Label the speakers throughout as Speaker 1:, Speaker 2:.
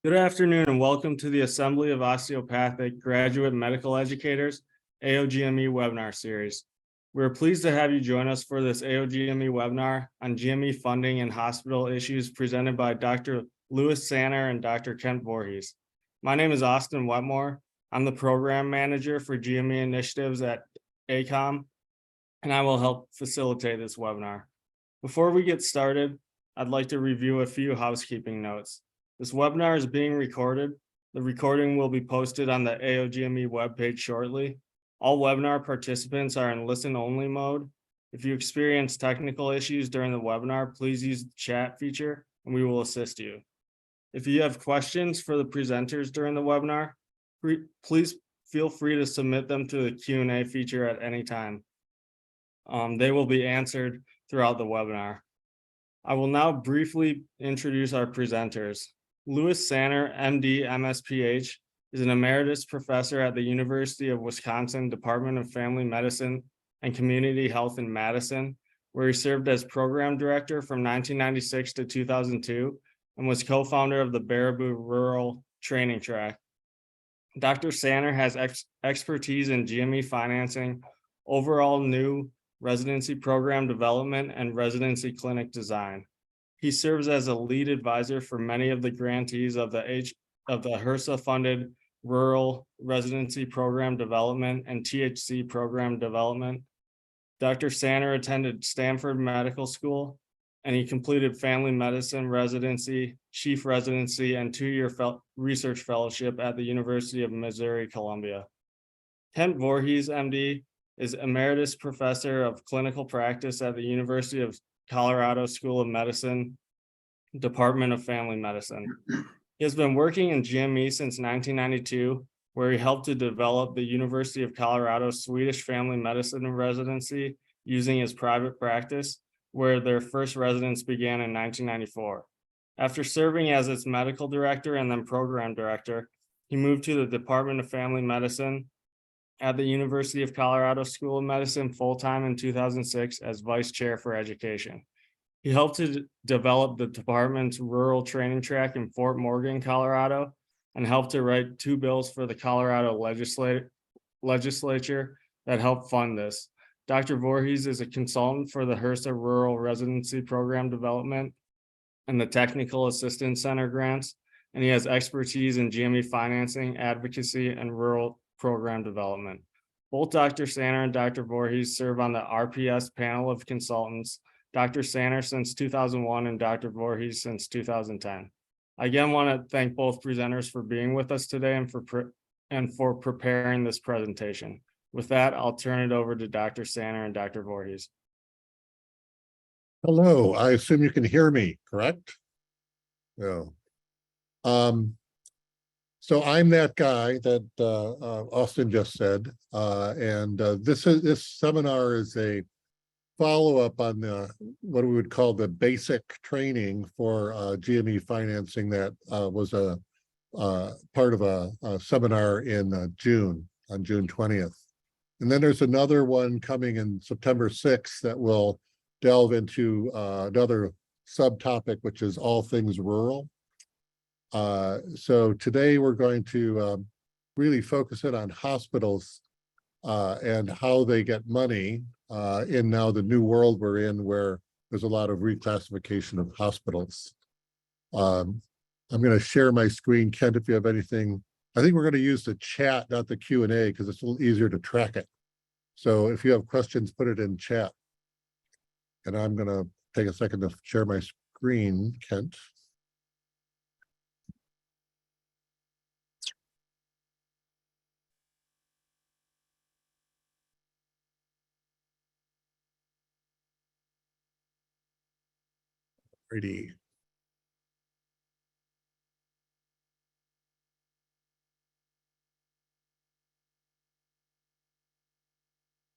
Speaker 1: Good afternoon and welcome to the Assembly of Osteopathic Graduate Medical Educators AOGME webinar series. We're pleased to have you join us for this AOGME webinar on GME funding and hospital issues presented by Dr. Louis Sanner and Dr. Kent Voorhees. My name is Austin Wetmore. I'm the program manager for GME initiatives at ACOM, and I will help facilitate this webinar. Before we get started, I'd like to review a few housekeeping notes. This webinar is being recorded. The recording will be posted on the AOGME webpage shortly. All webinar participants are in listen-only mode. If you experience technical issues during the webinar, please use the chat feature and we will assist you. If you have questions for the presenters during the webinar, please feel free to submit them to the Q&A feature at any time. They will be answered throughout the webinar. I will now briefly introduce our presenters. Louis Sanner, MD, MSPH, is an emeritus professor at the University of Wisconsin Department of Family Medicine and Community Health in Madison, where he served as program director from 1996 to 2002 and was co-founder of the Baraboo Rural Training Track. Dr. Sanner has expertise in GME financing, overall new residency program development, and residency clinic design. He serves as a lead advisor for many of the grantees of the HRSA-funded Rural Residency Program Development and THC Program Development. Dr. Sanner attended Stanford Medical School, and he completed Family Medicine Residency, Chief Residency, and two-year research fellowship at the University of Missouri-Columbia. Kent Voorhees, MD, is Emeritus Professor of Clinical Practice at the University of Colorado School of Medicine, Department of Family Medicine. He has been working in GME since 1992, where he helped to develop the University of Colorado Swedish Family Medicine residency using his private practice, where their first residence began in 1994. After serving as its medical director and then program director, he moved to the Department of Family Medicine at the University of Colorado School of Medicine full-time in 2006 as vice chair for education. He helped to develop the department's rural training track in Fort Morgan, Colorado, and helped to write two bills for the Colorado legislature that helped fund this. Dr. Voorhees is a consultant for the HRSA Rural Residency Program Development and the Technical Assistance Center grants, and he has expertise in GME financing, advocacy, and rural program development. Both Dr. Sanner and Dr. Voorhees serve on the RPS panel of consultants, Dr. Sanner since 2001 and Dr. Voorhees since 2010. I again want to thank both presenters for being with us today and for preparing this presentation. With that, I'll turn it over to Dr. Sanner and Dr. Voorhees.
Speaker 2: Hello, I assume you can hear me, correct? No. So I'm that guy that Austin just said, and this seminar is a follow-up on what we would call the basic training for GME financing that was a part of a seminar in June, on June 20th. And then there's another one coming in September 6th that will delve into another subtopic, which is all things rural. So today we're going to really focus in on hospitals and how they get money in now the new world we're in, where there's a lot of reclassification of hospitals. I'm going to share my screen. Kent, if you have anything, I think we're going to use the chat, not the Q&A, because it's a little easier to track it. So if you have questions, put it in chat. And I'm going to take a second to share my screen, Kent. Ready.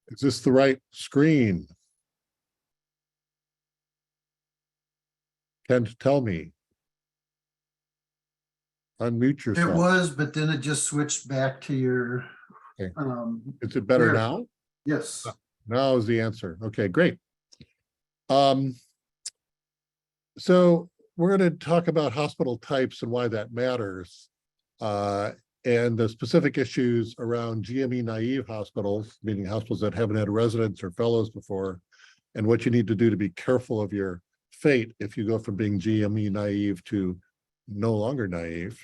Speaker 2: Is this the right screen? Kent, tell me. Unmute yourself.
Speaker 3: It was, but then it just switched back to your.
Speaker 2: Okay. Is it better now?
Speaker 3: Yes.
Speaker 2: Now is the answer. Okay, great. So we're going to talk about hospital types and why that matters. And the specific issues around GME-naïve hospitals, meaning hospitals that haven't had residents or fellows before, and what you need to do to be careful of your fate if you go from being GME-naïve to no longer naive.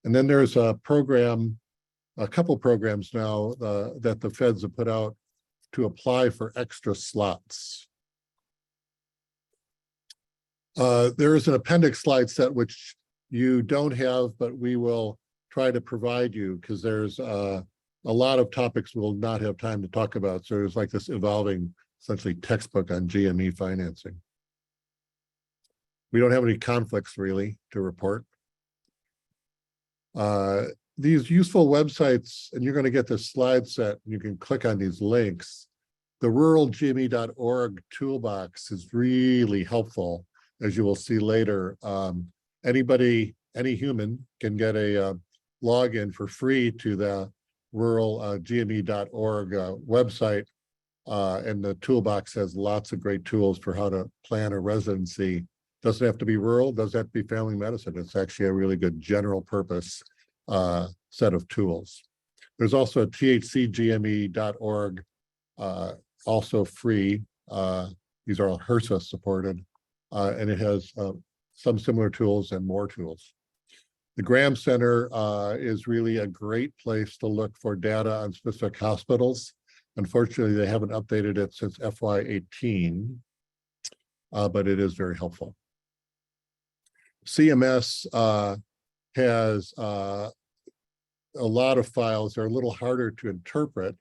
Speaker 2: And then there's a program, a couple programs now that the feds have put out to apply for extra slots. There is an appendix slide set which you don't have, but we will try to provide you because there's a lot of topics we'll not have time to talk about. So there's like this evolving, essentially, textbook on GME financing. We don't have any conflicts really to report. These useful websites, and you're going to get this slide set, and you can click on these links. The ruralgme.org toolbox is really helpful, as you will see later. Anybody, any human can get a login for free to the ruralgme.org website. And the toolbox has lots of great tools for how to plan a residency. Doesn't have to be rural, doesn't have to be family medicine. It's actually a really good general purpose set of tools. There's also a thcgme.org, also free. These are all HRSA supported, and it has some similar tools and more tools. The Graham Center is really a great place to look for data on specific hospitals. Unfortunately, they haven't updated it since FY18, but it is very helpful. CMS has a lot of files. They're a little harder to interpret,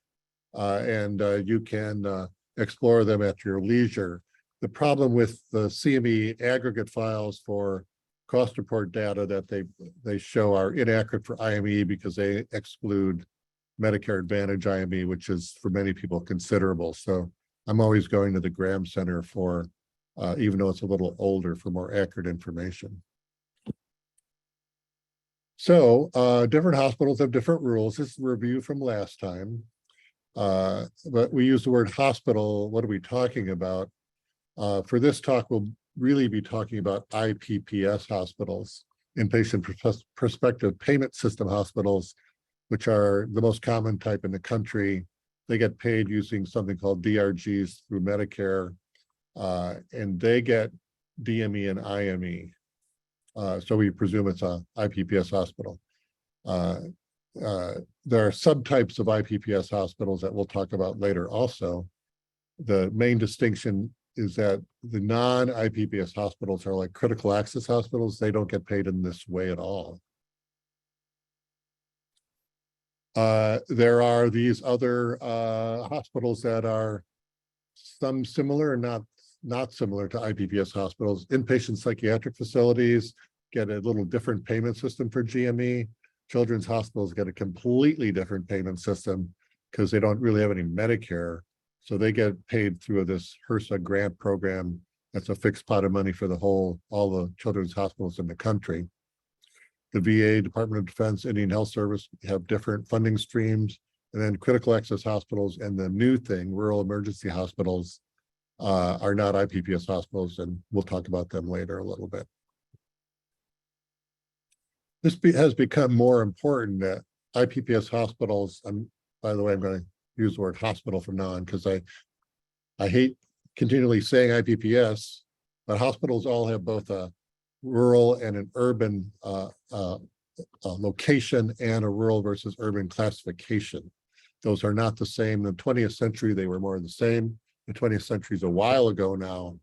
Speaker 2: and you can explore them at your leisure. The problem with the CME aggregate files for cost report data that they show are inaccurate for IME because they exclude Medicare Advantage IME, which is for many people considerable. So I'm always going to the Graham Center for, even though it's a little older, for more accurate information. So different hospitals have different rules. This is a review from last time, but we use the word hospital. What are we talking about? For this talk, we'll really be talking about IPPS hospitals, inpatient prospective payment system hospitals, which are the most common type in the country. They get paid using something called DRGs through Medicare, and they get DME and IME. So we presume it's a IPPS hospital. There are subtypes of IPPS hospitals that we'll talk about later also. The main distinction is that the non-IPPS hospitals are like critical access hospitals. They don't get paid in this way at all. There are these other hospitals that are some similar and not similar to IPPS hospitals. Inpatient psychiatric facilities get a little different payment system for GME. Children's hospitals get a completely different payment system because they don't really have any Medicare. So they get paid through this HRSA grant program. That's a fixed pot of money for all the children's hospitals in the country. The VA, Department of Defense, Indian Health Service have different funding streams. And then critical access hospitals and the new thing, rural emergency hospitals, are not IPPS hospitals, and we'll talk about them later a little bit. This has become more important that IPPS hospitals, and by the way, I'm going to use the word hospital from now on because I hate continually saying IPPS, but hospitals all have both a rural and an urban location and a rural versus urban classification. Those are not the same. In the 20th century, they were more the same. The 20th century is a while ago now,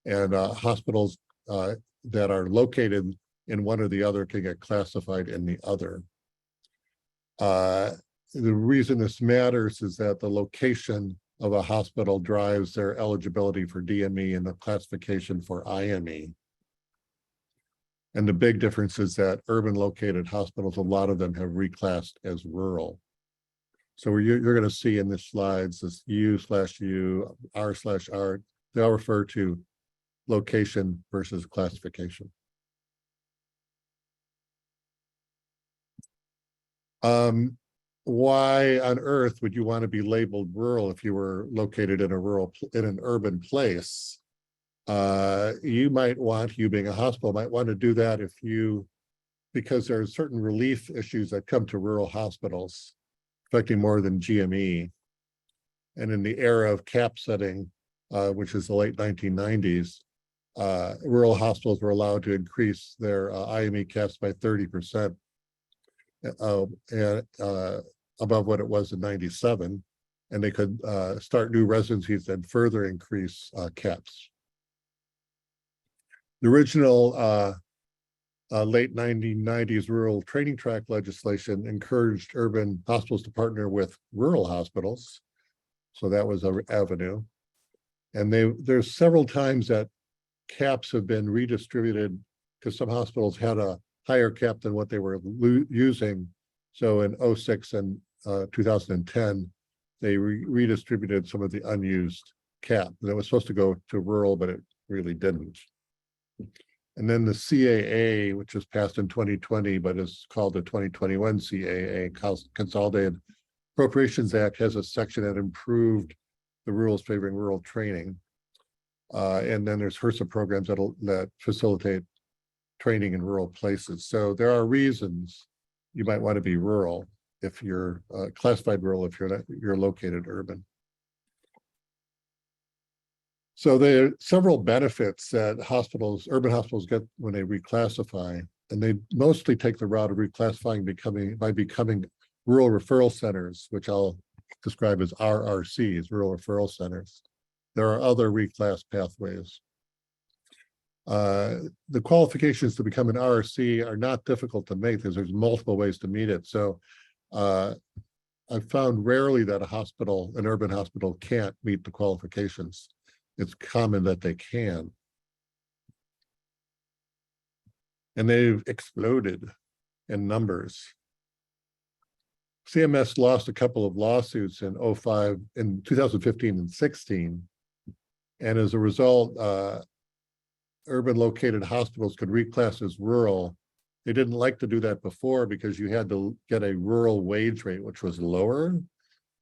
Speaker 2: and hospitals that are located in one or the other can get classified in the other. The reason this matters is that the location of a hospital drives their eligibility for DME and the classification for IME. And the big difference is that urban located hospitals, a lot of them have reclassed as rural. So you're going to see in the slides this U/U, R/R, they all refer to location versus classification. Why on earth would you want to be labeled rural if you were located in an urban place? You being a hospital might want to do that because there are certain relief issues that come to rural hospitals affecting more than GME. And in the era of cap setting, which is the late 1990s, rural hospitals were allowed to increase their IME caps by 30% above what it was in 97. And they could start new residencies and further increase caps. The original late 1990s rural training track legislation encouraged urban hospitals to partner with rural hospitals. So that was an avenue. And there's several times that caps have been redistributed because some hospitals had a higher cap than what they were using. So in 06 and 2010, they redistributed some of the unused cap. And it was supposed to go to rural, but it really didn't. And then the CAA, which was passed in 2020, but is called the 2021 CAA, Consolidated Appropriations Act, has a section that improved the rules favoring rural training. And then there's HRSA programs that facilitate training in rural places. So there are reasons you might want to be rural if you're classified rural, if you're located urban. So there are several benefits that urban hospitals get when they reclassify, and they mostly take the route of reclassifying by becoming rural referral centers, which I'll describe as RRCs, rural referral centers. There are other reclass pathways. The qualifications to become an RRC are not difficult to make because there's multiple ways to meet it. So I've found rarely that an urban hospital can't meet the qualifications. It's common that they can. And they've exploded in numbers. CMS lost a couple of lawsuits in 2015 and 16. And as a result, urban located hospitals could reclass as rural. They didn't like to do that before because you had to get a rural wage rate, which was lower.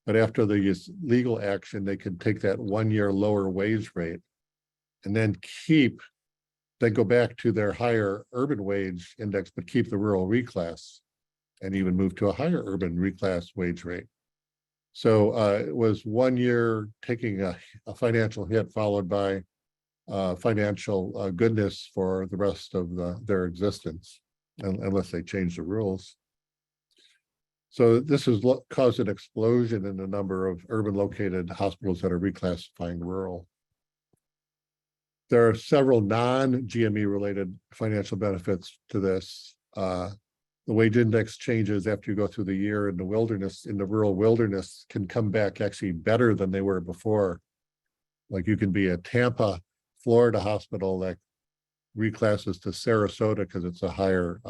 Speaker 2: But after the legal action, they could take that 1 year lower wage rate and then go back to their higher urban wage index, but keep the rural reclass and even move to a higher urban reclass wage rate. So it was 1 year taking a financial hit followed by financial goodness for the rest of their existence, unless they change the rules. So this has caused an explosion in the number of urban located hospitals that are reclassifying rural. There are several non-GME related financial benefits to this. The wage index changes after you go through the year in the rural wilderness can come back actually better than they were before. Like you can be a Tampa, Florida hospital that reclasses to Sarasota because it's a higher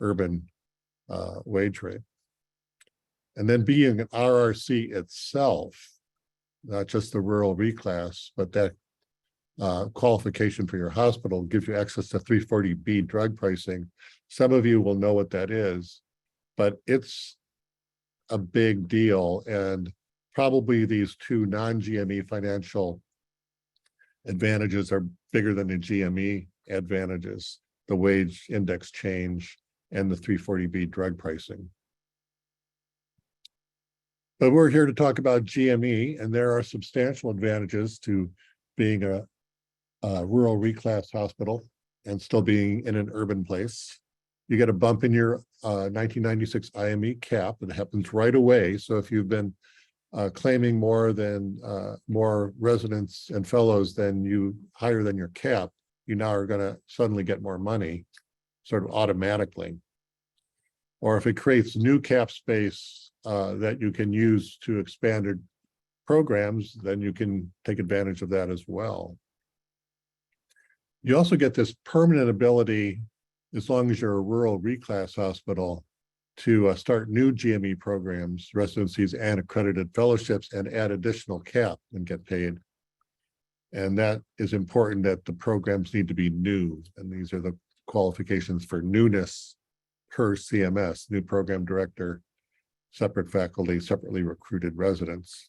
Speaker 2: urban wage rate. And then being an RRC itself, not just the rural reclass, but that qualification for your hospital gives you access to 340B drug pricing. Some of you will know what that is, but it's a big deal. And probably these two non-GME financial advantages are bigger than the GME advantages, the wage index change and the 340B drug pricing. But we're here to talk about GME, and there are substantial advantages to being a rural reclass hospital and still being in an urban place. You get a bump in your 1996 IME cap. It happens right away. So if you've been claiming more residents and fellows higher than your cap, you now are going to suddenly get more money, sort of automatically. Or if it creates new cap space that you can use to expand your programs, then you can take advantage of that as well. You also get this permanent ability, as long as you're a rural reclass hospital, to start new GME programs, residencies, and accredited fellowships, and add additional cap and get paid. And that is important, that the programs need to be new. And these are the qualifications for newness per CMS: new program director, separate faculty, separately recruited residents.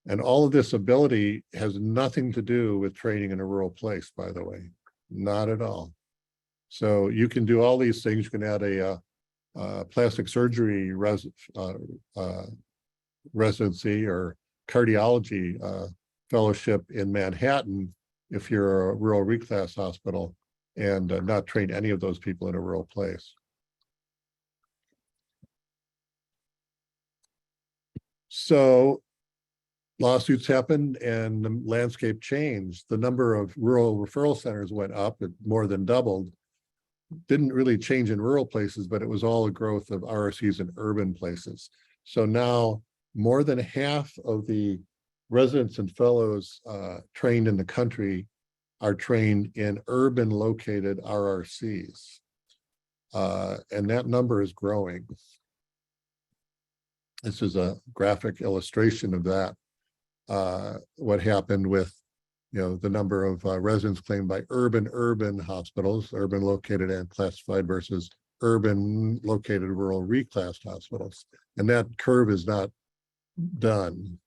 Speaker 2: And all of this ability has nothing to do with training in a rural place, by the way, not at all. So you can do all these things. You can add a plastic surgery residency or cardiology fellowship in Manhattan if you're a rural reclass hospital, and not train any of those people in a rural place. So lawsuits happened and the landscape changed. The number of rural referral centers went up, it more than doubled. Didn't really change in rural places, but it was all a growth of RRCs in urban places. So now more than half of the residents and fellows trained in the country are trained in urban located RRCs. And that number is growing. This is a graphic illustration of that. What happened with, the number of residents claimed by urban hospitals, urban located and classified versus urban located rural reclassed hospitals. And that curve is not done.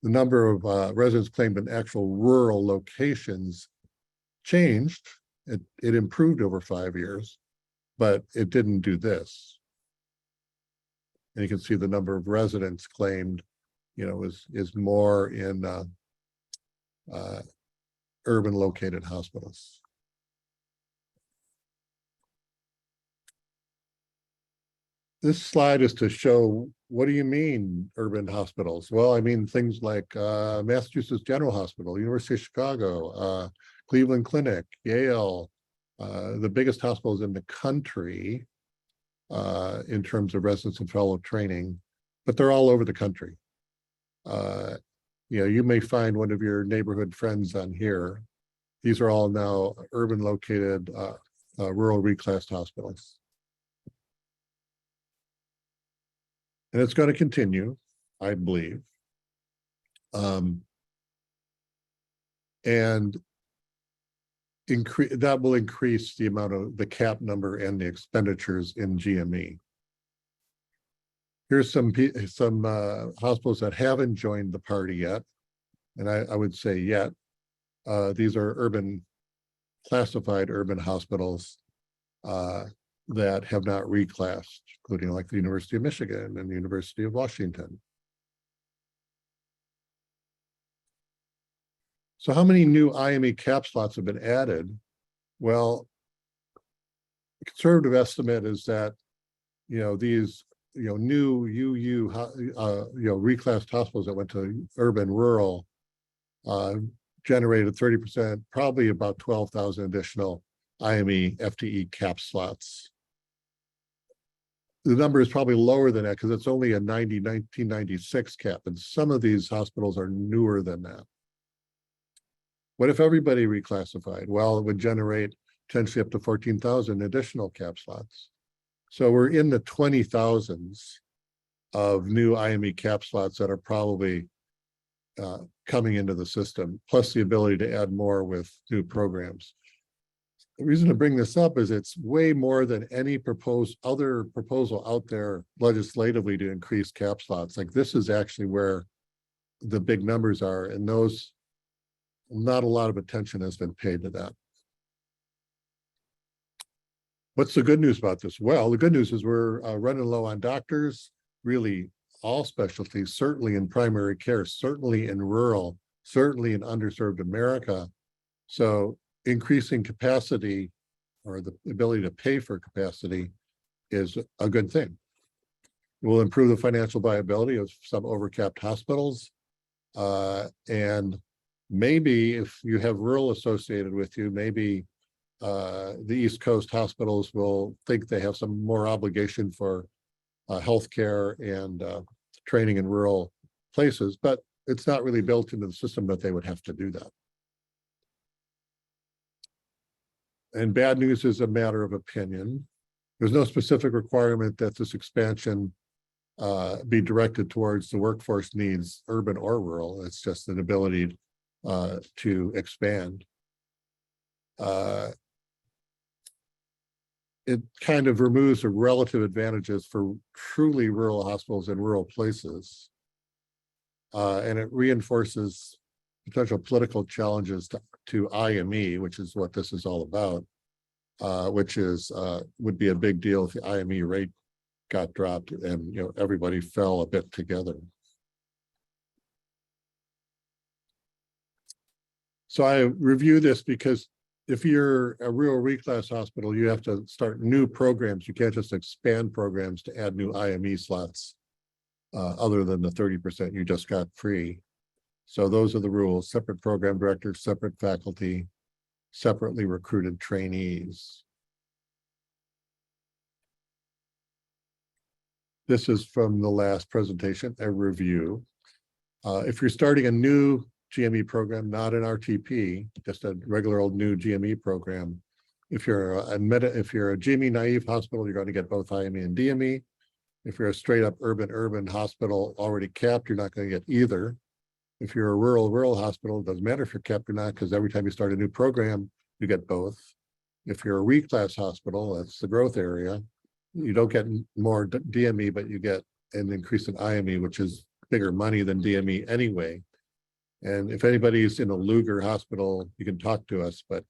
Speaker 2: The number of residents claimed in actual rural locations changed. It improved over 5 years, but it didn't do this. And you can see the number of residents claimed, is more in urban located hospitals. This slide is to show, what do you mean urban hospitals? Well, I mean things like Massachusetts General Hospital, University of Chicago, Cleveland Clinic, Yale, the biggest hospitals in the country in terms of residents and fellow training, but they're all over the country. You may find one of your neighborhood friends on here. These are all now urban located rural reclassed hospitals. And it's going to continue, I believe. And that will increase the amount of the cap number and the expenditures in GME. Here's some hospitals that haven't joined the party yet. And I would say yet. These are classified urban hospitals that have not reclassed, including like the University of Michigan and the University of Washington. So how many new IME cap slots have been added? Well, the conservative estimate is that, these, new reclassed hospitals that went to urban rural generated 30%, probably about 12,000 additional IME FTE cap slots. The number is probably lower than that because it's only a 1996 cap, and some of these hospitals are newer than that. What if everybody reclassified? Well, it would generate potentially up to 14,000 additional cap slots. So we're in the 20,000s of new IME cap slots that are probably coming into the system, plus the ability to add more with new programs. The reason to bring this up is it's way more than any other proposal out there legislatively to increase cap slots. Like, this is actually where the big numbers are, and not a lot of attention has been paid to that. What's the good news about this? Well, the good news is we're running low on doctors, really all specialties, certainly in primary care, certainly in rural, certainly in underserved America. So increasing capacity, or the ability to pay for capacity, is a good thing. It will improve the financial viability of some overcapped hospitals. And maybe if you have rural associated with you, maybe the East Coast hospitals will think they have some more obligation for healthcare and training in rural places, but it's not really built into the system that they would have to do that. And bad news is a matter of opinion. There's no specific requirement that this expansion be directed towards the workforce needs, urban or rural. It's just an ability to expand. It kind of removes the relative advantages for truly rural hospitals in rural places. And it reinforces potential political challenges to IME, which is what this is all about, which is would be a big deal if the IME rate got dropped and everybody fell a bit together. So I review this because if you're a rural reclass hospital, you have to start new programs. You can't just expand programs to add new IME slots other than the 30% you just got free. So those are the rules: separate program directors, separate faculty, separately recruited trainees. This is from the last presentation, a review. If you're starting a new GME program, not an RTP, just a regular old new GME program, if you're a GME-naïve hospital, you're going to get both IME and DME. If you're a straight up urban hospital already capped, you're not going to get either. If you're a rural hospital, it doesn't matter if you're capped or not, because every time you start a new program, you get both. If you're a reclass hospital, that's the growth area, you don't get more DME, but you get an increase in IME, which is bigger money than DME anyway. And if anybody's in a Luger hospital, you can talk to us, but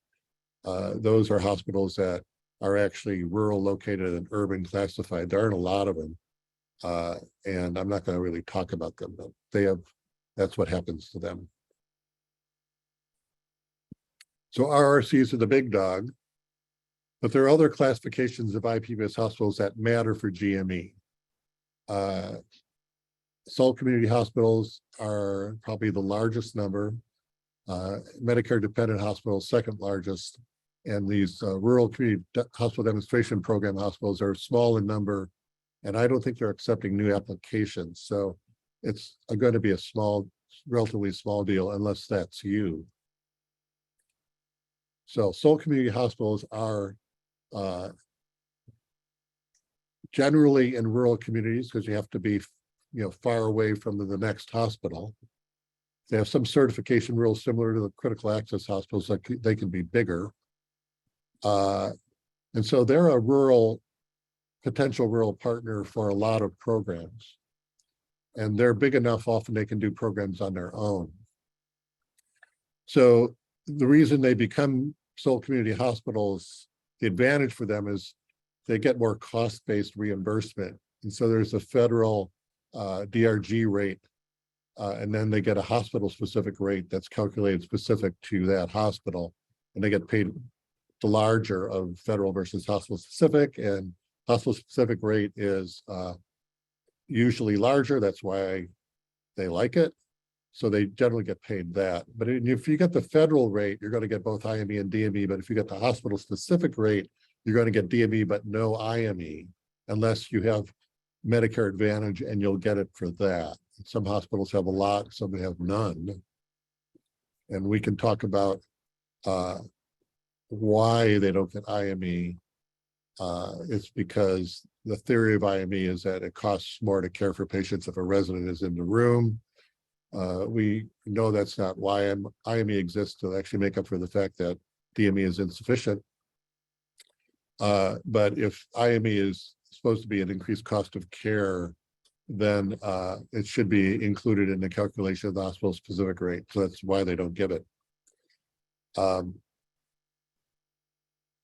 Speaker 2: those are hospitals that are actually rural located and urban classified. There aren't a lot of them. And I'm not going to really talk about them, but that's what happens to them. So RRCs are the big dog, but there are other classifications of IPBS hospitals that matter for GME. Sole community hospitals are probably the largest number. Medicare dependent hospitals, second largest. And these rural community hospital demonstration program hospitals are small in number, and I don't think they're accepting new applications. So it's going to be a relatively small deal unless that's you. So sole community hospitals are generally in rural communities because you have to be far away from the next hospital. They have some certification rules similar to the critical access hospitals, like they can be bigger. And so they're a potential rural partner for a lot of programs. And they're big enough, often they can do programs on their own. So the reason they become sole community hospitals, the advantage for them is they get more cost-based reimbursement. And so there's a federal DRG rate, and then they get a hospital-specific rate that's calculated specific to that hospital, and they get paid the larger of federal versus hospital-specific, and hospital-specific rate is usually larger. That's why they like it. So they generally get paid that. But if you get the federal rate, you're going to get both IME and DME. But if you get the hospital-specific rate, you're going to get DME but no IME, unless you have Medicare Advantage, and you'll get it for that. Some hospitals have a lot, some have none. And we can talk about why they don't get IME. It's because the theory of IME is that it costs more to care for patients if a resident is in the room. We know that's not why IME exists, to actually make up for the fact that DME is insufficient. But if IME is supposed to be an increased cost of care, then it should be included in the calculation of the hospital specific rate. So that's why they don't give it.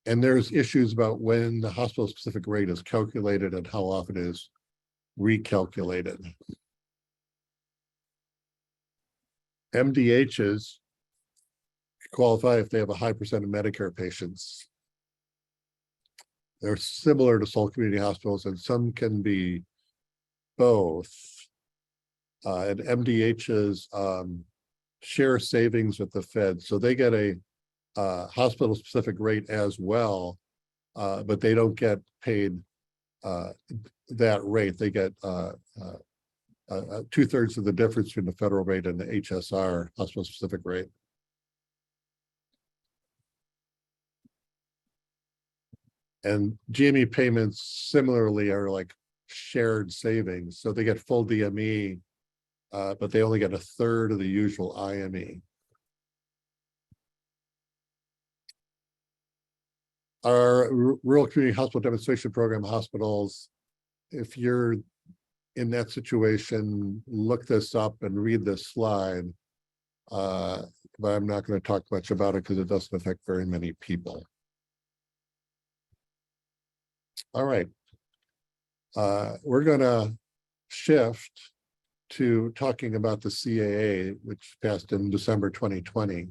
Speaker 2: And there's issues about when the hospital specific rate is calculated and how often it is recalculated. MDHs qualify if they have a high percent of Medicare patients. They're similar to sole community hospitals, and some can be both. And MDHs share savings with the Fed, so they get a hospital-specific rate as well, but they don't get paid that rate. They get 2/3 of the difference between the federal rate and the HSR, hospital-specific rate. And GME payments similarly are like shared savings. So they get full DME, but they only get 1/3 of the usual IME. Our rural community hospital demonstration program hospitals, if you're in that situation, look this up and read this slide. But I'm not going to talk much about it because it doesn't affect very many people. All right. We're going to shift to talking about the CAA, which passed in December 2020.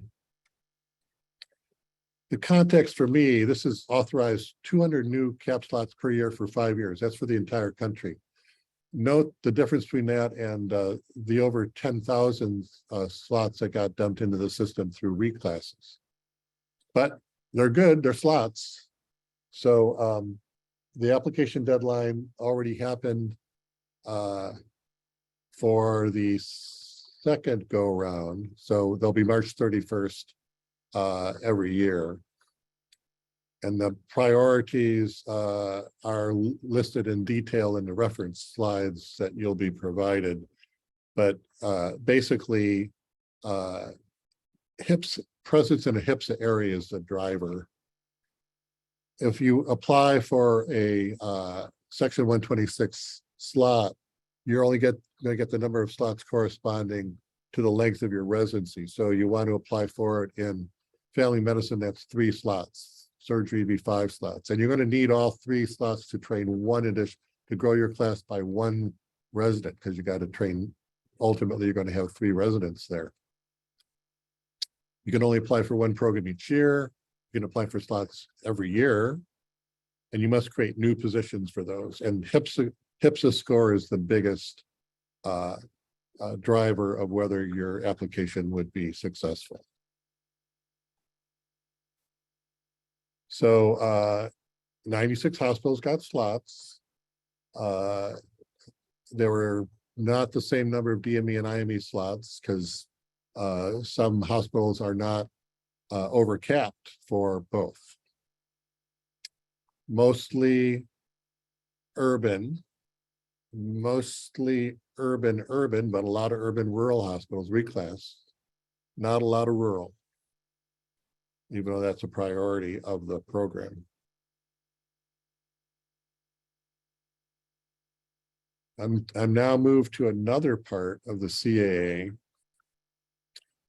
Speaker 2: The context for me, this is authorized 200 new cap slots per year for 5 years. That's for the entire country. Note the difference between that and the over 10,000 slots that got dumped into the system through reclasses. But they're good, they're slots. So the application deadline already happened for the second go round. So they'll be March 31st every year. And the priorities are listed in detail in the reference slides that you'll be provided. But basically, HIPS, presence in a HIPS area is the driver. If you apply for a Section 126 slot, you're only going to get the number of slots corresponding to the length of your residency. So you want to apply for it in family medicine, that's 3 slots. Surgery be 5 slots, and you're going to need all 3 slots to train one addition to grow your class by 1 resident, because you got to train. Ultimately, you're going to have 3 residents there. You can only apply for 1 program each year. You can apply for slots every year, and you must create new positions for those. And HPSA score is the biggest driver of whether your application would be successful. So 96 hospitals got slots. There were not the same number of DME and IME slots because some hospitals are not overcapped for both. Mostly urban, but a lot of urban rural hospitals reclass, not a lot of rural, even though that's a priority of the program. I'm now moved to another part of the CAA,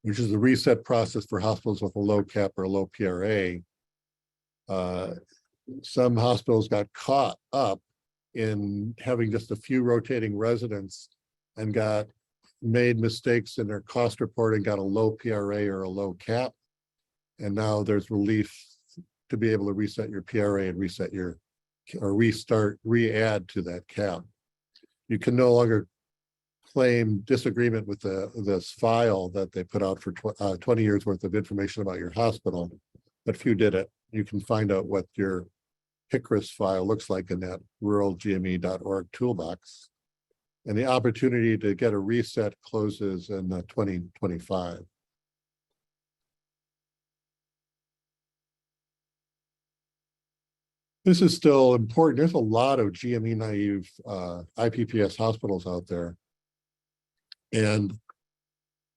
Speaker 2: which is the reset process for hospitals with a low cap or a low PRA. Some hospitals got caught up in having just a few rotating residents and made mistakes in their cost reporting, got a low PRA or a low cap. And now there's relief to be able to reset your PRA and reset your, or re-add to that cap. You can no longer claim disagreement with this file that they put out for 20 years worth of information about your hospital. But if you did it, you can find out what your HICRIS file looks like in that ruralgme.org toolbox. And the opportunity to get a reset closes in 2025. This is still important. There's a lot of GME-naïve IPPS hospitals out there. And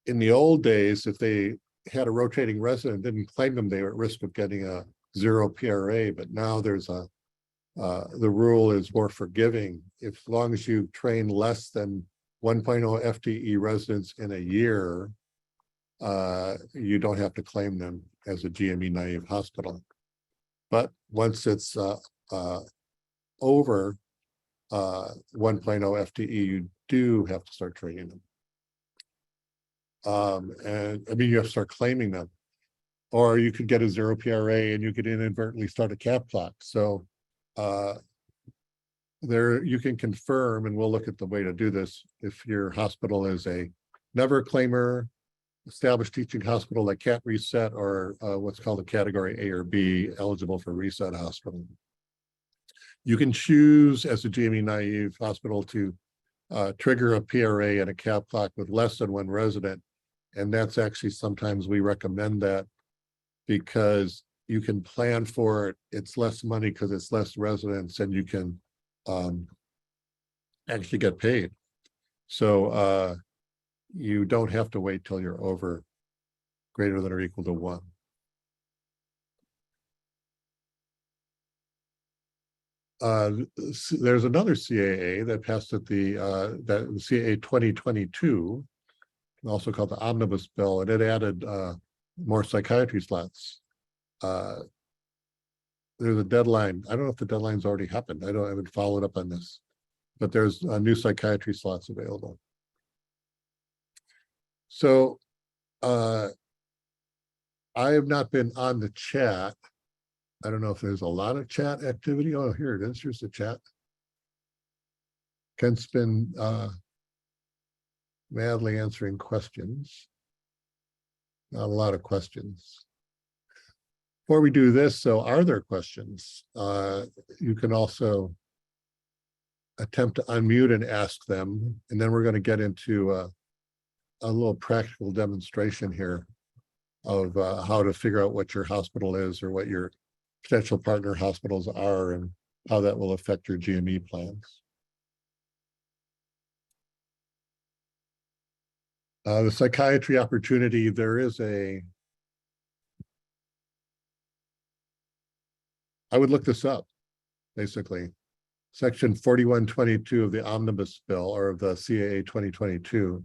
Speaker 2: in the old days, if they had a rotating resident, didn't claim them, they were at risk of getting a 0 PRA. But now there's the rule is more forgiving. As long as you train less than 1.0 FTE residents in a year, you don't have to claim them as a GME-naïve hospital. But once it's over 1.0 FTE, you do have to start training them. And I mean, you have to start claiming them, or you could get a 0 PRA and you could inadvertently start a cap clock. So there you can confirm, and we'll look at the way to do this. If your hospital is a never claimer, established teaching hospital that can't reset, or what's called a category A or B, eligible for reset hospital. You can choose as a GME-naïve hospital to trigger a PRA and a cap clock with less than 1 resident. And that's actually, sometimes we recommend that because you can plan for it. It's less money because it's less residents, and you can actually get paid. So you don't have to wait till you're over greater than or equal to 1. There's another CAA that passed at the CAA 2022, also called the Omnibus Bill, and it added more psychiatry slots. There's a deadline. I don't know if the deadline's already happened. I haven't followed up on this, but there's new psychiatry slots available. So I have not been on the chat. I don't know if there's a lot of chat activity. Oh, here it is. Here's the chat. Kent's been madly answering questions. Not a lot of questions. Before we do this, so are there questions? You can also attempt to unmute and ask them, and then we're going to get into a little practical demonstration here of how to figure out what your hospital is or what your potential partner hospitals are and how that will affect your GME plans. The psychiatry opportunity, there is I would look this up, basically. Section 4122 of the Omnibus Bill or of the CAA 2022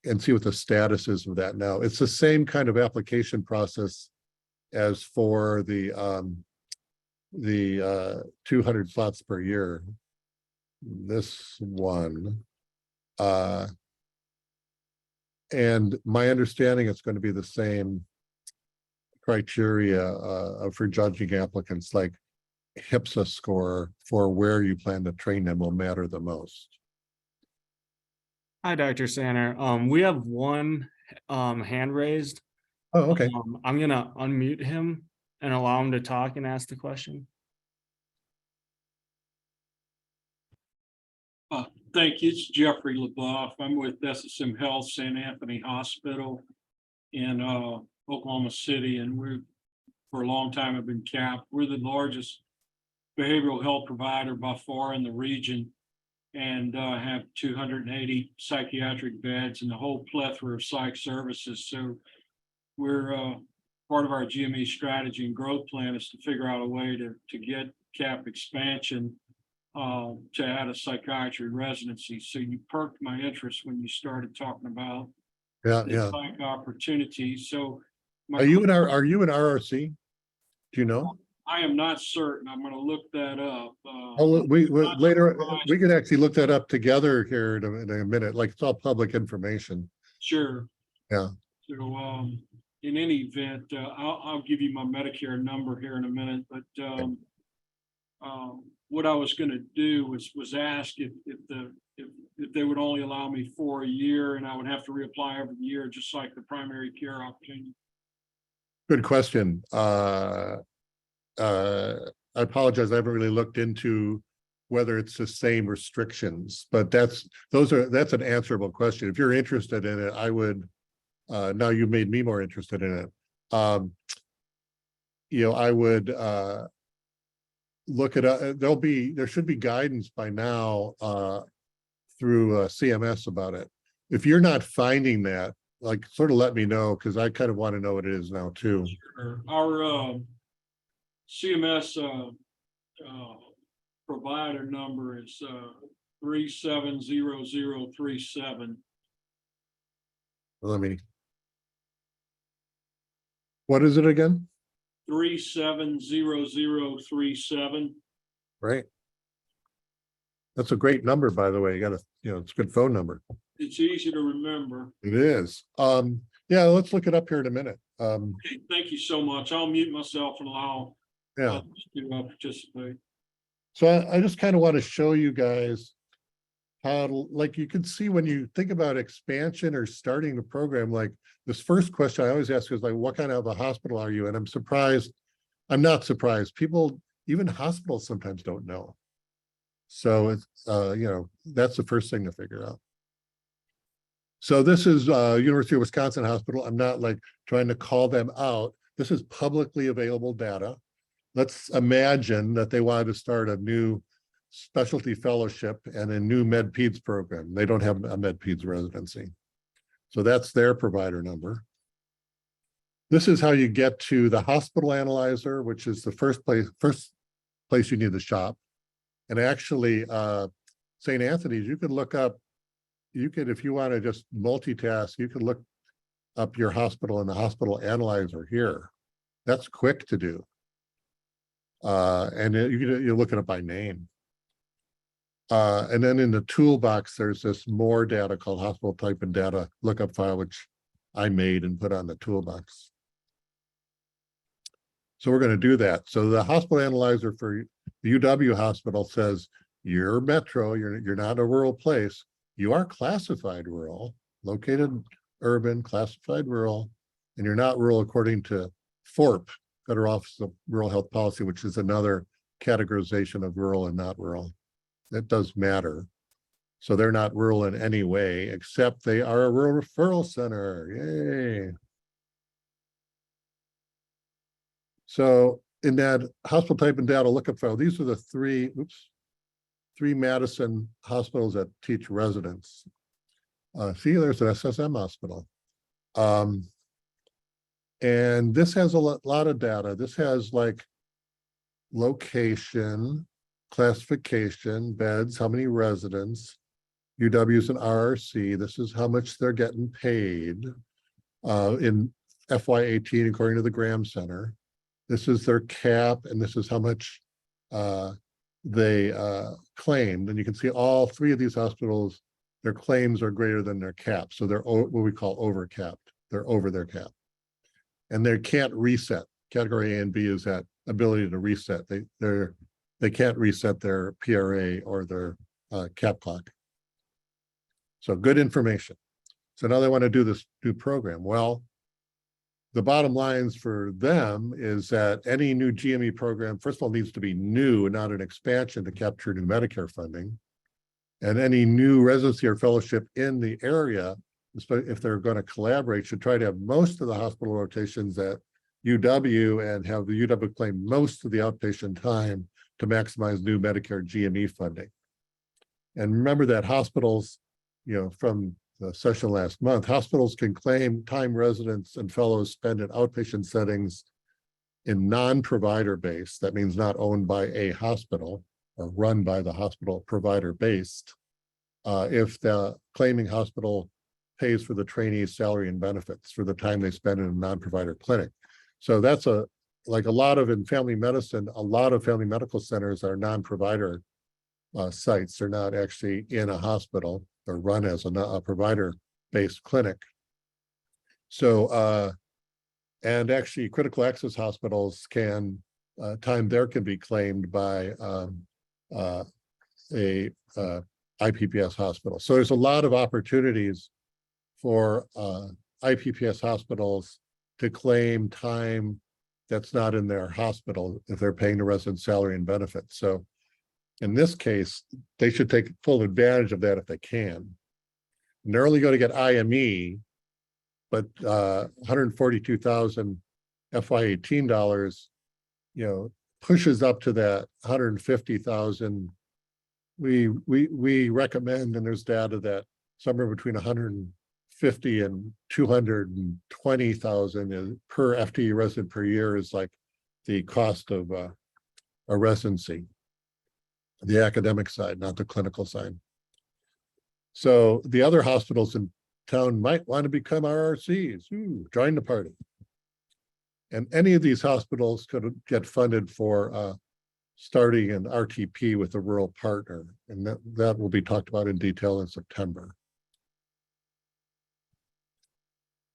Speaker 2: and see what the status is of that now. It's the same kind of application process as for the 200 slots per year. This one. And my understanding it's going to be the same criteria for judging applicants, like HPSA score for where you plan to train them will matter the most.
Speaker 1: Hi, Dr. Sander. We have one hand raised.
Speaker 2: Oh, okay.
Speaker 1: I'm gonna unmute him and allow him to talk and ask the question.
Speaker 4: Thank you. It's Jeffrey LeBoff. I'm with SSM Health St. Anthony Hospital in Oklahoma City, and we're for a long time have been capped. We're the largest behavioral health provider by far in the region, and have 280 psychiatric beds and a whole plethora of psych services. So we're part of our GME strategy and growth plan is to figure out a way to get CAP expansion to add a psychiatry residency. So you perked my interest when you started talking about the psych opportunities. So
Speaker 2: are you in RRC? Do you know?
Speaker 4: I am not certain. I'm going to look that up.
Speaker 2: We later we can actually look that up together here in a minute. Like it's all public information.
Speaker 4: Sure.
Speaker 2: Yeah.
Speaker 4: So in any event, I'll give you my Medicare number here in a minute. But what I was going to do was ask if they would only allow me for a year, and I would have to reapply every year, just like the primary care opportunity.
Speaker 2: Good question. I apologize. I haven't really looked into whether it's the same restrictions, but that's an answerable question. If you're interested in it, I would. Now you made me more interested in it. I would look it up. There should be guidance by now through CMS about it. If you're not finding that, like, sort of let me know, because I kind of want to know what it is now too.
Speaker 4: Sure. Our CMS provider number is 370037.
Speaker 2: What is it again?
Speaker 4: 370037.
Speaker 2: Right. That's a great number, by the way. You got it's a good phone number.
Speaker 4: It's easy to remember.
Speaker 2: It is. Yeah, let's look it up here in a minute.
Speaker 4: Okay, thank you so much. I'll mute myself and allow others to participate.
Speaker 2: So I just kind of want to show you guys how like you can see when you think about expansion or starting the program, like this first question I always ask is like, what kind of a hospital are you? And I'm not surprised. People, even hospitals sometimes don't know. So it's, that's the first thing to figure out. So this is University of Wisconsin Hospital. I'm not like trying to call them out. This is publicly available data. Let's imagine that they wanted to start a new specialty fellowship and a new med-peds program. They don't have a med-peds residency. So that's their provider number. This is how you get to the hospital analyzer, which is the first place you need to shop. And actually, St. Anthony's, you could look up, if you want to just multitask, you could look up your hospital in the hospital analyzer here. That's quick to do. And you look it up by name. And then in the toolbox, there's this more data called hospital type and data lookup file, which I made and put on the toolbox. So we're going to do that. So the hospital analyzer for the UW hospital says, you're metro, you're not a rural place. You are classified rural, located urban, classified rural, and you're not rural according to FORP, Federal Office of Rural Health Policy, which is another categorization of rural and not rural. That does matter. So they're not rural in any way, except they are a rural referral center. Yay. So in that hospital type and data lookup file, these are the three Madison hospitals that teach residents. See, there's an SSM hospital. And this has a lot of data. This has like location, classification, beds, how many residents, UW's and RRC. This is how much they're getting paid in FY18 according to the Graham Center. This is their cap, and this is how much they claimed. And you can see all three of these hospitals, their claims are greater than their cap. So they're what we call over-capped. They're over their cap. And they can't reset. Category A and B is that ability to reset. They can't reset their PRA or their cap clock. So good information. So now they want to do this new program. Well, the bottom lines for them is that any new GME program, first of all, needs to be new and not an expansion to capture new Medicare funding. And any new residency or fellowship in the area, if they're going to collaborate, should try to have most of the hospital rotations at UW and have the UW claim most of the outpatient time to maximize new Medicare GME funding. And remember that hospitals, from the session last month, hospitals can claim time residents and fellows spend in outpatient settings in non-provider based. That means not owned by a hospital or run by the hospital, provider based, if the claiming hospital pays for the trainee's salary and benefits for the time they spend in a non-provider clinic. So that's like a lot of in family medicine, a lot of family medical centers are non-provider sites. They're not actually in a hospital. They're run as a provider-based clinic. So, and actually critical access hospitals can, time there can be claimed by a IPPS hospital. So there's a lot of opportunities for IPPS hospitals to claim time that's not in their hospital if they're paying the resident salary and benefits. So in this case, they should take full advantage of that if they can. And they're only going to get IME, but $142,000 FY18 dollars, pushes up to that $150,000. We recommend, and there's data that somewhere between 150 and 220,000 per FTE resident per year is like the cost of a residency. The academic side, not the clinical side. So the other hospitals in town might want to become RRCs. Ooh, join the party. And any of these hospitals could get funded for starting an RTP with a rural partner. And that will be talked about in detail in September.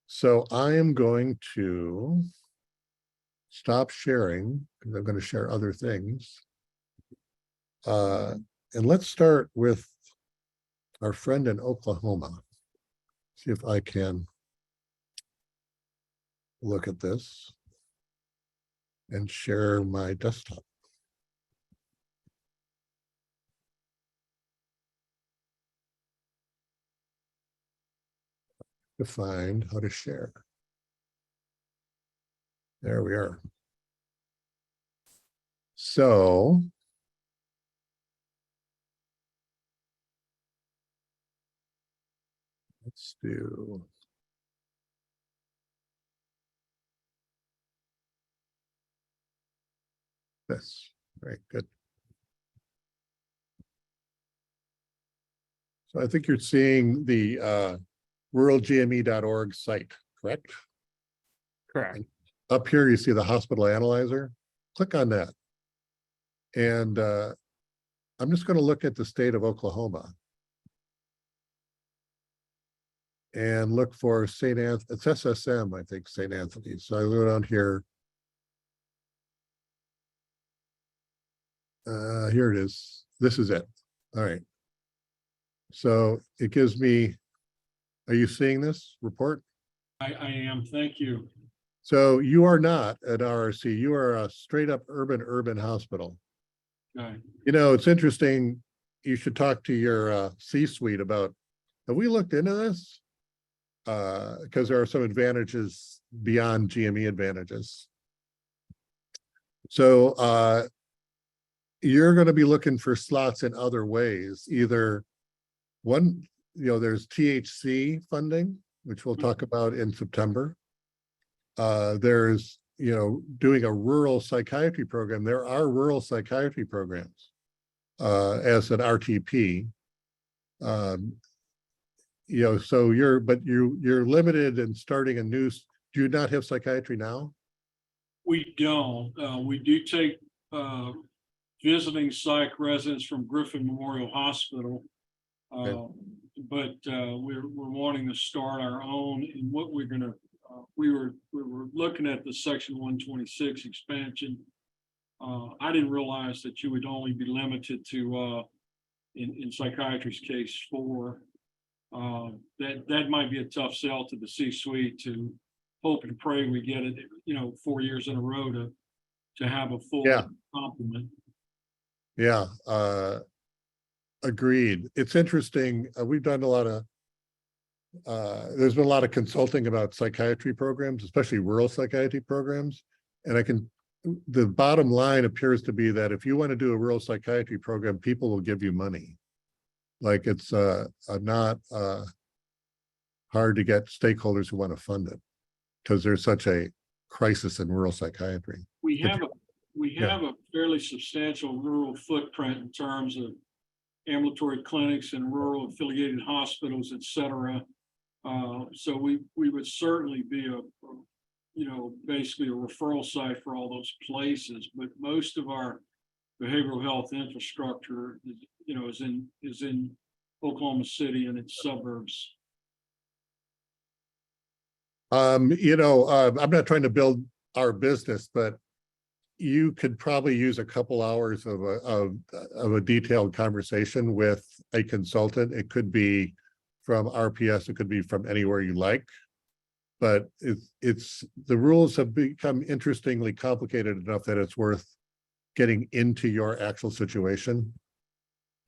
Speaker 2: So I am going to stop sharing because I'm going to share other things. And let's start with our friend in Oklahoma. See if I can look at this and share my desktop. To find how to share. There we are. So let's do this. Very good. So I think you're seeing the ruralgme.org site, correct?
Speaker 1: Correct.
Speaker 2: Up here, you see the hospital analyzer. Click on that. And I'm just going to look at the state of Oklahoma. And look for St. Anthony, it's SSM, I think, St. Anthony's. So I go down here. Here it is. This is it. All right. So it gives me, are you seeing this report?
Speaker 4: I am, thank you.
Speaker 2: So you are not an RRC, you are a straight up urban hospital.
Speaker 4: Okay.
Speaker 2: You know, it's interesting. You should talk to your C-suite about, have we looked into this? Because there are some advantages beyond GME advantages. So you're going to be looking for slots in other ways. Either one, you know, there's THC funding, which we'll talk about in September. There's, you know, doing a rural psychiatry program. There are rural psychiatry programs as an RTP. You know, so you're limited in starting a new, do you not have psychiatry now?
Speaker 4: We don't. We do take visiting psych residents from Griffin Memorial Hospital.
Speaker 2: Okay.
Speaker 4: But we're wanting to start our own, and what we're gonna, we were looking at the section 126 expansion. I didn't realize that you would only be limited to in psychiatry's case 4. That might be a tough sell to the C-suite to hope and pray we get it, you know, 4 years in a row to have a full complement.
Speaker 2: Yeah, agreed. It's interesting. We've done a lot of, there's been a lot of consulting about psychiatry programs, especially rural psychiatry programs. And the bottom line appears to be that if you want to do a rural psychiatry program, people will give you money. Like it's not hard to get stakeholders who want to fund it because there's such a crisis in rural psychiatry.
Speaker 4: We have a fairly substantial rural footprint in terms of ambulatory clinics and rural affiliated hospitals, et cetera. So we would certainly be you know, basically a referral site for all those places, but most of our behavioral health infrastructure, you know, is in Oklahoma City and its suburbs.
Speaker 2: You know, I'm not trying to build our business, but you could probably use a couple hours of a detailed conversation with a consultant. It could be from RPS, it could be from anywhere you like, but it's the rules have become interestingly complicated enough that it's worth getting into your actual situation.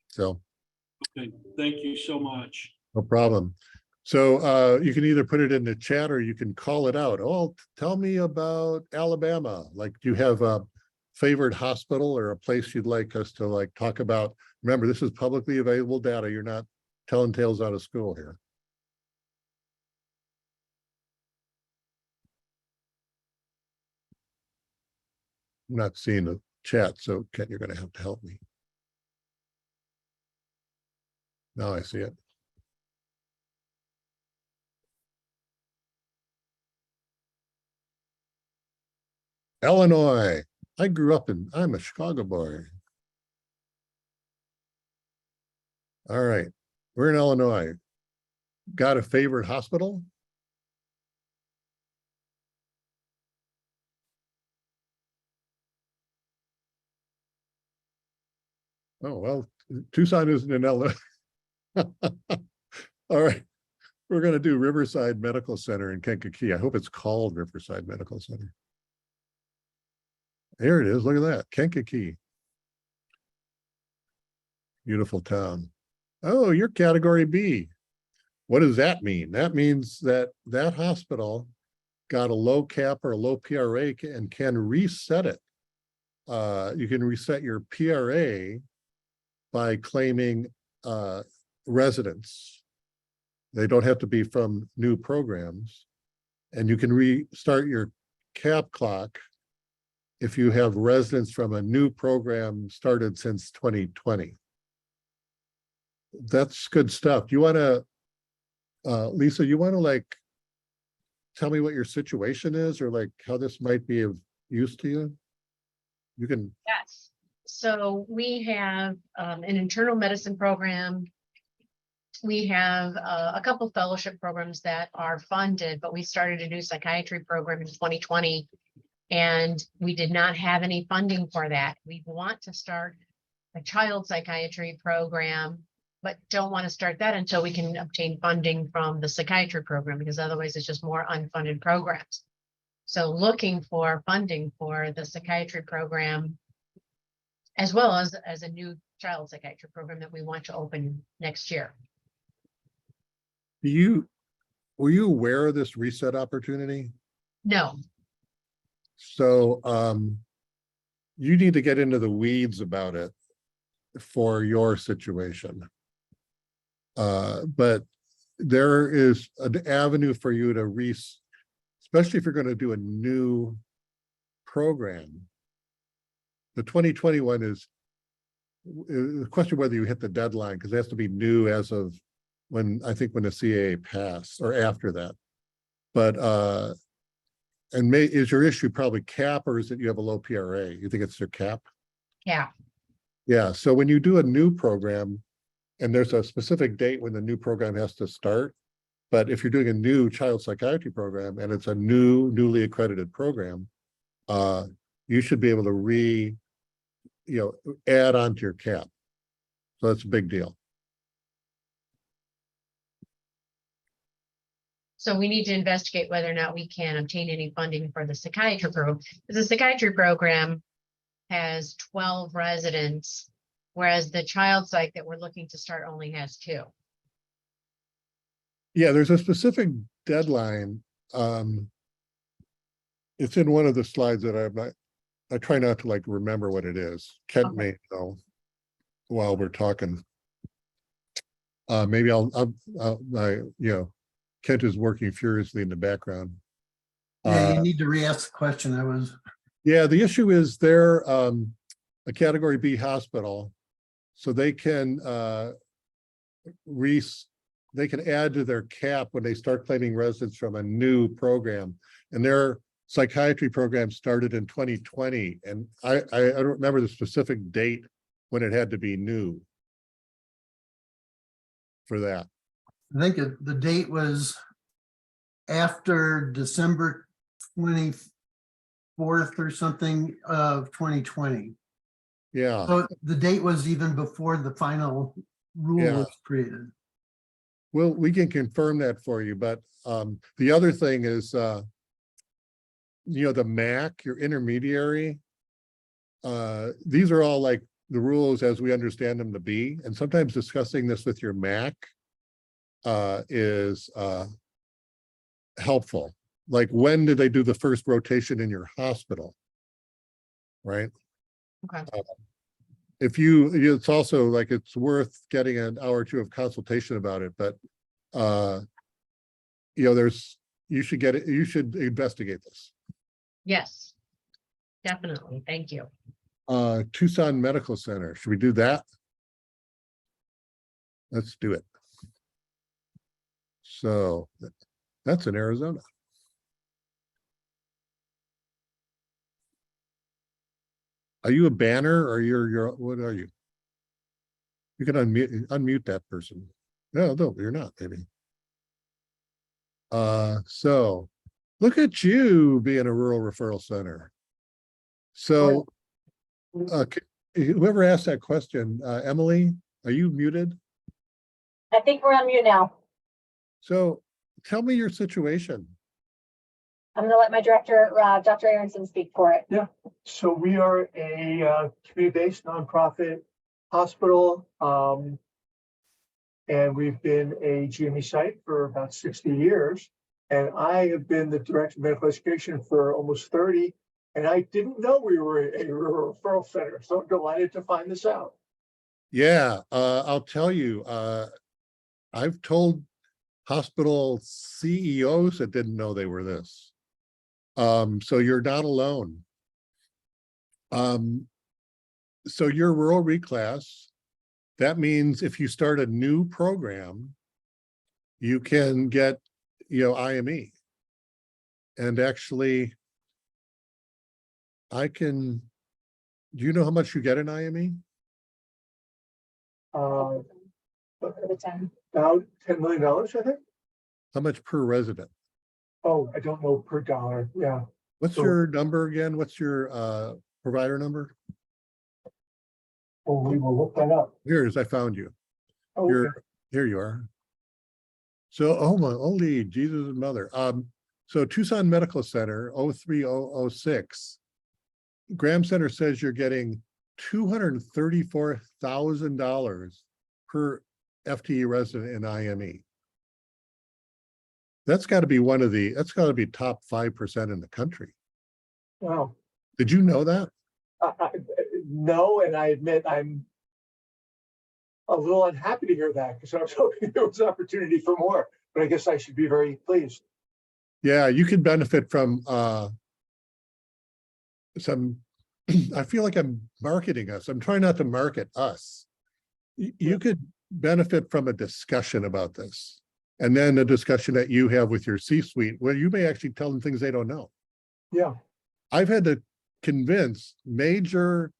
Speaker 2: So,
Speaker 4: Okay, thank you so much.
Speaker 2: no problem. So you can either put it in the chat or you can call it out. Oh, tell me about Alabama. Like, do you have a favorite hospital or a place you'd like us to like talk about? Remember, this is publicly available data. You're not telling tales out of school here. I'm not seeing the chat, so Kent, you're going to have to help me. Now I see it. Illinois. I'm a Chicago boy. All right. We're in Illinois. Got a favorite hospital? Oh, well, Tucson isn't in Illinois. All right. We're going to do Riverside Medical Center in Kankakee. I hope it's called Riverside Medical Center. Here it is. Look at that. Kankakee. Beautiful town. Oh, you're category B. What does that mean? That means that that hospital got a low cap or a low PRA and can reset it. You can reset your PRA by claiming residents. They don't have to be from new programs. And you can restart your cap clock if you have residents from a new program started since 2020. that's good stuff. Do you want to, Lisa, you want to like tell me what your situation is or like how this might be of use to you? You can,
Speaker 5: Yes, so we have an internal medicine program. We have a couple fellowship programs that are funded, but we started a new psychiatry program in 2020. And we did not have any funding for that. We want to start a child psychiatry program, but don't want to start that until we can obtain funding from the psychiatry program, because otherwise it's just more unfunded programs. So looking for funding for the psychiatry program, as well as a new child psychiatry program that we want to open next year.
Speaker 2: were you aware of this reset opportunity?
Speaker 5: No,
Speaker 2: So you need to get into the weeds about it for your situation. But there is an avenue for you to especially if you're going to do a new program. The 2021 is a question whether you hit the deadline, because it has to be new as of when the CAA passed or after that. But and is your issue probably cap, or is it you have a low PRA? You think it's your cap?
Speaker 5: yeah,
Speaker 2: Yeah, so when you do a new program, and there's a specific date when the new program has to start, but if you're doing a new child psychiatry program and it's a newly accredited program, you should be able to add on to your cap. So that's a big deal.
Speaker 5: so we need to investigate whether or not we can obtain any funding for the psychiatry program. Because the psychiatry program has 12 residents, whereas the child psych that we're looking to start only has 2.
Speaker 2: Yeah, there's a specific deadline. It's in one of the slides that I try not to like remember what it is. Kent may know while we're talking. Maybe Kent is working furiously in the background.
Speaker 3: Yeah, you need to re-ask the question.
Speaker 2: Yeah, the issue is they're a category B hospital, so they can add to their cap when they start claiming residents from a new program. And their psychiatry program started in 2020, and I don't remember the specific date when it had to be new for that.
Speaker 3: I think the date was after December 24th or something of 2020.
Speaker 2: Yeah.
Speaker 3: So the date was even before the final rule
Speaker 2: Yeah.
Speaker 3: was created.
Speaker 2: Well, we can confirm that for you, but the other thing is, the MAC, your intermediary, these are all like the rules as we understand them to be, and sometimes discussing this with your MAC is helpful. Like, when did they do the first rotation in your hospital? Right?
Speaker 5: Okay.
Speaker 2: It's also like, it's worth getting an hour or two of consultation about it, but you should investigate this.
Speaker 5: Yes, definitely. Thank you.
Speaker 2: Tucson Medical Center, should we do that? Let's do it. So that's in Arizona. Are you a banner, or you're what are you? You can unmute that person. No, you're not, maybe. So look at you being a rural referral center. So whoever asked that question, Emily, are you muted?
Speaker 6: I think we're on mute now.
Speaker 2: So tell me your situation.
Speaker 6: I'm going to let my director, Dr. Aronson, speak for it.
Speaker 7: Yeah, so we are a community-based nonprofit hospital, and we've been a GME site for about 60 years. And I have been the director of medical education for almost 30, and I didn't know we were a referral center, so I'm delighted to find this out.
Speaker 2: Yeah, I'll tell you, I've told hospital CEOs that didn't know they were this. So you're not alone. So you're rural reclass. That means if you start a new program, you can get, IME. And actually, do you know how much you get in IME?
Speaker 7: Uh,
Speaker 6: For the 10.
Speaker 7: about $10 million, I think.
Speaker 2: How much per resident?
Speaker 7: Oh, I don't know per dollar. Yeah.
Speaker 2: What's
Speaker 7: So-
Speaker 2: your number again? What's your provider number?
Speaker 7: Oh, we will look that up.
Speaker 2: Here's, I found you.
Speaker 7: Oh,
Speaker 2: You're,
Speaker 7: okay.
Speaker 2: here you are. So, oh my, holy Jesus and mother. So Tucson Medical Center, 03006. Graham Center says you're getting $234,000 per FTE resident in IME. That's got to be that's got to be top 5% in the country.
Speaker 7: Wow.
Speaker 2: Did you know that?
Speaker 7: No, and I admit I'm a little unhappy to hear that because I was hoping there was opportunity for more, but I guess I should be very pleased.
Speaker 2: Yeah, you could benefit from some, I feel like I'm marketing us. I'm trying not to market us. You could benefit from a discussion about this. And then a discussion that you have with your C-suite, where you may actually tell them things they don't know.
Speaker 7: Yeah.
Speaker 2: I've had to convince major,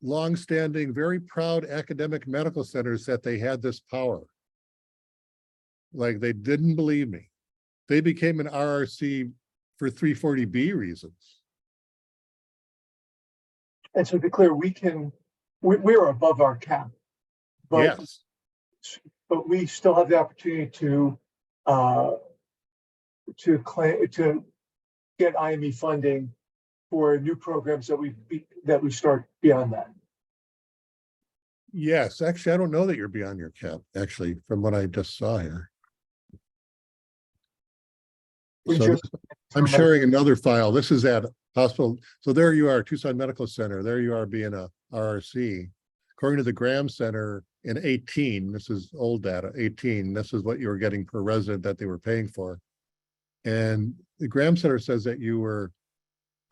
Speaker 2: longstanding, very proud academic medical centers that they had this power. Like they didn't believe me. They became an RRC for 340B reasons.
Speaker 7: And so to be clear, we're above our cap. But,
Speaker 2: Yes,
Speaker 7: but we still have the opportunity to get IME funding for new programs that we start beyond that.
Speaker 2: yes. Actually, I don't know that you're beyond your cap, actually, from what I just saw here.
Speaker 7: We
Speaker 2: So
Speaker 7: just-
Speaker 2: I'm sharing another file. This is at hospital. So there you are, Tucson Medical Center. There you are being a RRC. According to the Graham Center in 18, this is old data, 18, this is what you were getting per resident that they were paying for. And the Graham Center says that you were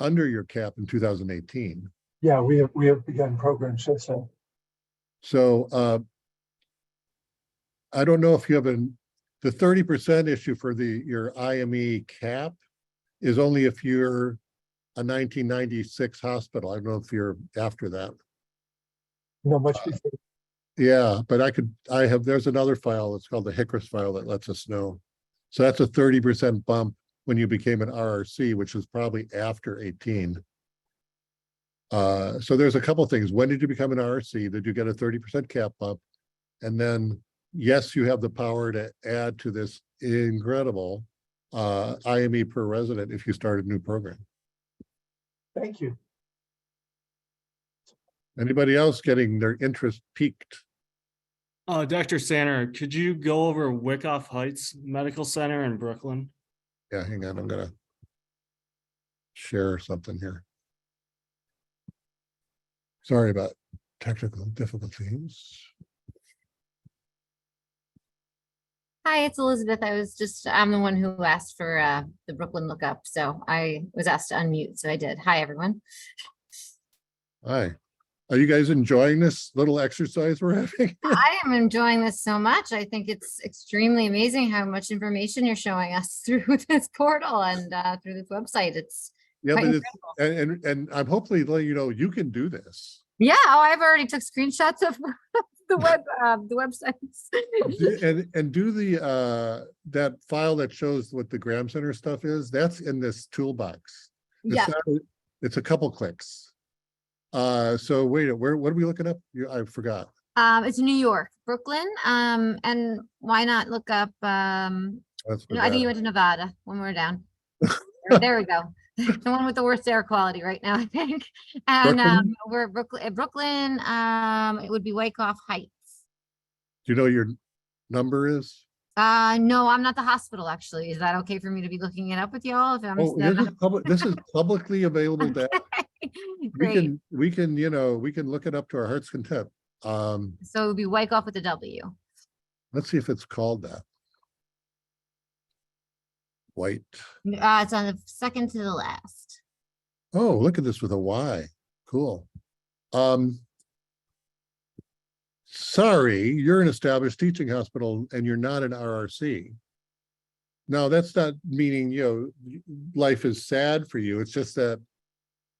Speaker 2: under your cap in 2018.
Speaker 7: Yeah, we have begun programs since then.
Speaker 2: So I don't know if you have the 30% issue for your IME cap is only if you're a 1996 hospital. I don't know if you're after that.
Speaker 7: No, much before.
Speaker 2: Yeah, but there's another file. It's called the HICRIS file that lets us know. So that's a 30% bump when you became an RRC, which is probably after 18. So there's a couple of things. When did you become an RRC? Did you get a 30% cap bump? And then, yes, you have the power to add to this incredible IME per resident if you start a new program.
Speaker 7: Thank you.
Speaker 2: Anybody else getting their interest piqued?
Speaker 1: Dr. Sander, could you go over Wyckoff Heights Medical Center in Brooklyn?
Speaker 2: Yeah, hang on, I'm gonna share something here. Sorry about technical difficulties.
Speaker 8: Hi, it's Elizabeth. I'm the one who asked for the Brooklyn lookup, so I was asked to unmute, so I did. Hi, everyone.
Speaker 2: Hi, are you guys enjoying this little exercise we're having?
Speaker 8: I am enjoying this so much. I think it's extremely amazing how much information you're showing us through this portal and through this website. It's
Speaker 2: Yeah,
Speaker 8: quite
Speaker 2: but it's, and I'm hopefully letting you know you can do this.
Speaker 8: yeah. Oh, I've already took screenshots of the websites.
Speaker 2: And do that file that shows what the Graham Center stuff is, that's in this toolbox.
Speaker 8: Yeah.
Speaker 2: It's a couple clicks. So wait, what are we looking up? I forgot.
Speaker 8: It's New York, Brooklyn. And why not look up
Speaker 2: That's
Speaker 8: no, I think you went to Nevada when we were down. There we go. The one with the worst air quality right now, I think. And
Speaker 2: Brooklyn?
Speaker 8: we're Brooklyn. It would be Wyckoff Heights.
Speaker 2: Do you know your number is?
Speaker 8: No, I'm not the hospital, actually. Is that okay for me to be looking it up with y'all? If I'm
Speaker 2: Oh, this is publicly available data.
Speaker 8: Great.
Speaker 2: We can look it up to our heart's content.
Speaker 8: So it would be Wyckoff with a W.
Speaker 2: Let's see if it's called that. White.
Speaker 8: It's on the second to the last.
Speaker 2: Oh, look at this with a Y. Cool. sorry, you're an established teaching hospital and you're not an RRC. Now, that's not meaning, life is sad for you. It's just that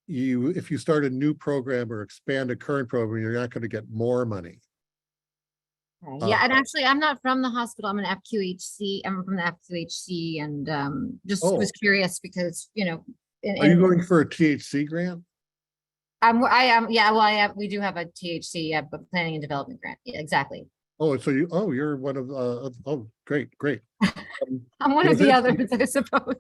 Speaker 2: if you start a new program or expand a current program, you're not going to get more money.
Speaker 8: Yeah, and actually, I'm not from the hospital. I'm an FQHC. I'm from the FQHC, and just was curious because
Speaker 2: Are you going for a THC grant?
Speaker 8: I am. Yeah, well, we do have a THC, but planning and development grant. Yeah, exactly.
Speaker 2: Oh, so you're one of, great.
Speaker 8: I'm one of the others, I suppose.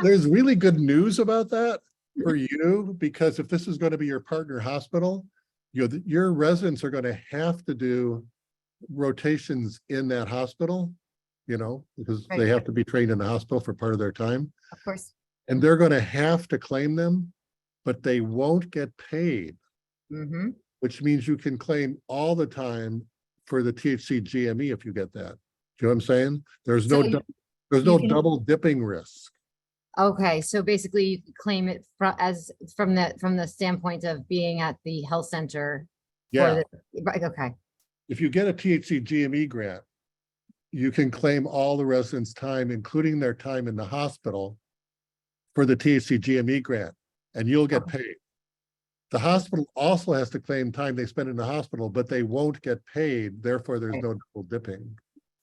Speaker 2: There's really good news about that for you, because if this is going to be your partner hospital, your residents are going to have to do rotations in that hospital, because they have to be trained in the hospital for part of their time.
Speaker 8: Of course.
Speaker 2: And they're going to have to claim them, but they won't get paid, which means you can claim all the time for the THC GME if you get that. Do you know what I'm saying? There's no double dipping risk.
Speaker 8: Okay, so basically you could claim it from the standpoint of being at the health center.
Speaker 2: Yeah.
Speaker 8: Okay.
Speaker 2: If you get a THC GME grant, you can claim all the residents' time, including their time in the hospital, for the THC GME grant, and you'll get paid. The hospital also has to claim time they spend in the hospital, but they won't get paid. Therefore, there's no double dipping.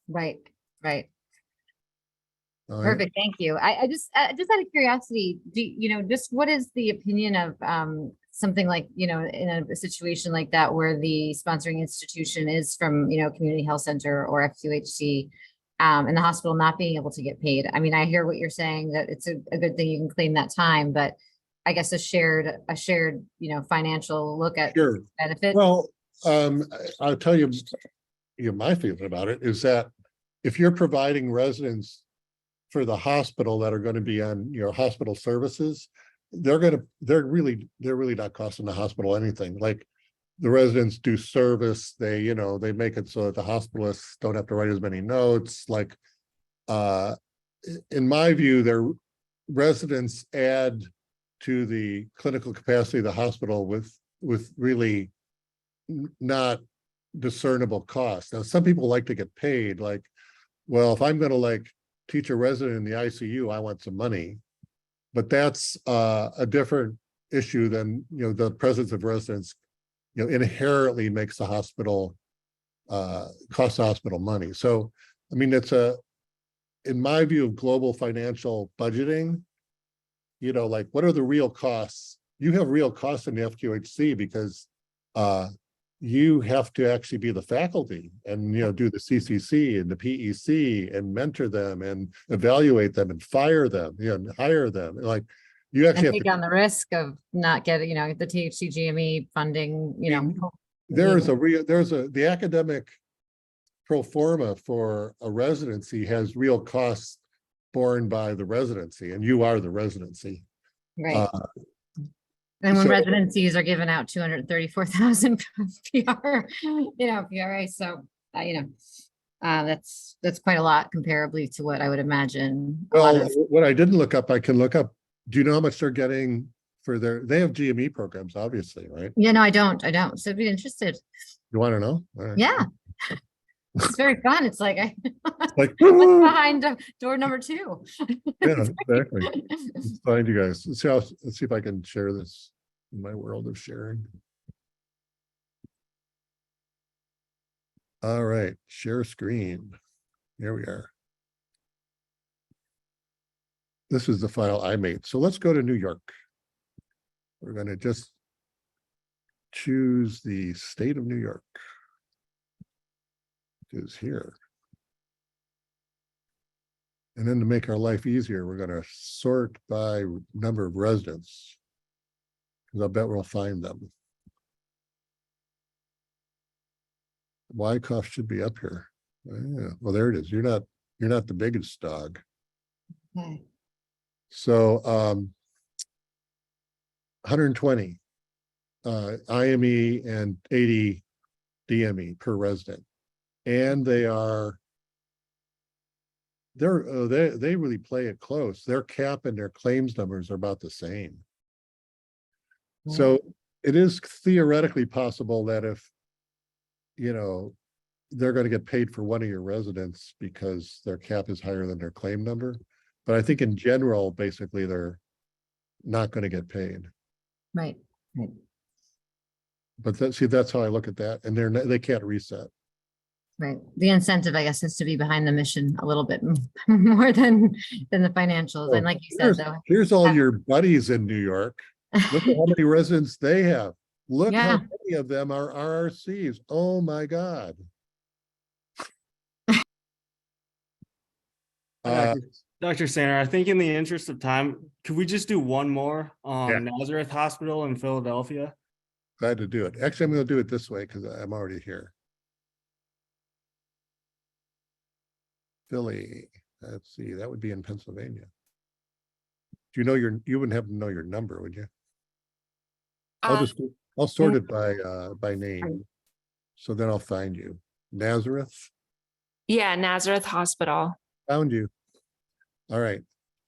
Speaker 8: Right.
Speaker 2: All right?
Speaker 8: Perfect. Thank you. I just out of curiosity, just what is the opinion of something like, in a situation like that where the sponsoring institution is from, community health center or FQHC, and the hospital not being able to get paid? I mean, I hear what you're saying, that it's a good thing you can claim that time, but I guess a shared, financial look at benefit.
Speaker 2: Well, I'll tell you, my feeling about it is that if you're providing residents for the hospital that are going to be on hospital services, they're really not costing the hospital anything. Like, the residents do service, they make it so that the hospitalists don't have to write as many notes. Like, in my view, their residents add to the clinical capacity of the hospital with really not discernible cost. Now, some people like to get paid, like, well, if I'm going to teach a resident in the ICU, I want some money. But that's a different issue than, the presence of residents, inherently makes the hospital, cost the hospital money. So, I mean, in my view of global financial budgeting, what are the real costs? You have real costs in the FQHC because you have to actually be the faculty and, do the CCC and the PEC and mentor them and evaluate them and fire them, and hire them. Like, you actually have to
Speaker 8: take on the risk of not getting, the THC GME funding,
Speaker 2: the academic pro forma for a residency has real costs borne by the residency, and you are the residency.
Speaker 8: Right. And when residencies are given out 234,000 PR, PRA. So, that's quite a lot comparably to what I would imagine.
Speaker 2: Well, what I didn't look up, I can look up. Do you know how much they're getting for they have GME programs, obviously, right?
Speaker 8: Yeah, no, I don't. So I'd be interested.
Speaker 2: You want to know? Right.
Speaker 8: Yeah. It's very fun. It's like,
Speaker 2: like
Speaker 8: what's behind door number 2?
Speaker 2: Yeah, exactly. Let's find you guys. Let's see if I can share this in my world of sharing. All right, share screen. Here we are. This is the file I made. So let's go to New York. We're going to just choose the state of New York. It is here. And then to make our life easier, we're going to sort by number of residents, because I bet we'll find them. Wyckoff should be up here. Yeah. Well, there it is. You're not the biggest dog.
Speaker 8: Okay.
Speaker 2: So 120 IME and 80 DME per resident. And they really play it close. Their cap and their claims numbers are about the same. So it is theoretically possible that if, you know, they're going to get paid for one of your residents because their cap is higher than their claim number. But I think in general, basically, they're not going to get paid.
Speaker 8: Right. Right.
Speaker 2: But see, that's how I look at that. And they can't reset.
Speaker 8: Right. The incentive, I guess, is to be behind the mission a little bit more than the financials. And like you said, though.
Speaker 2: Here's all your buddies in New York. Look at how many residents they have. Look how
Speaker 8: Yeah.
Speaker 2: many of them are RRCs. Oh my God.
Speaker 1: Dr. Sander, I think in the interest of time, could we just do one more on Nazareth Hospital in Philadelphia?
Speaker 2: Glad to do it. Actually, I'm going to do it this way because I'm already here. Philly. Let's see. That would be in Pennsylvania. Do you know you wouldn't have to know your number, would you? I'll sort it by name. So then I'll find you. Nazareth.
Speaker 9: Yeah, Nazareth Hospital.
Speaker 2: Found you. All right.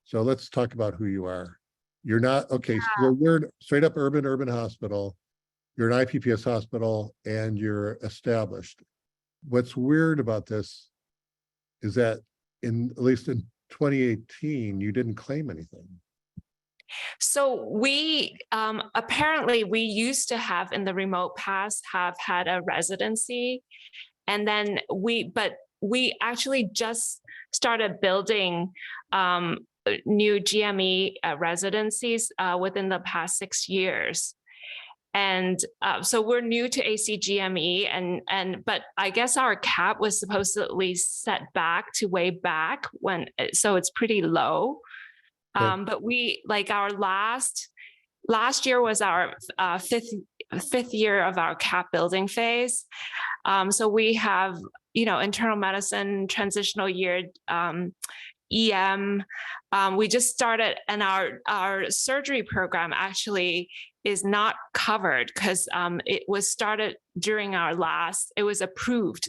Speaker 2: So let's talk about who you are. You're not, okay, so you're straight up urban hospital. You're an IPPS hospital and you're established. What's weird about this is that at least in 2018, you didn't claim anything.
Speaker 9: So we apparently we used to have in the remote past have had a residency, and then we actually just started building new GME residencies within the past 6 years. And so we're new to ACGME, but I guess our cap was supposedly set back to way back when, so it's pretty low.
Speaker 2: Okay.
Speaker 9: But we, like, our last year was our fifth year of our cap building phase. So we have, internal medicine, transitional year, EM. We just started, and our surgery program actually is not covered because it was started during it was approved.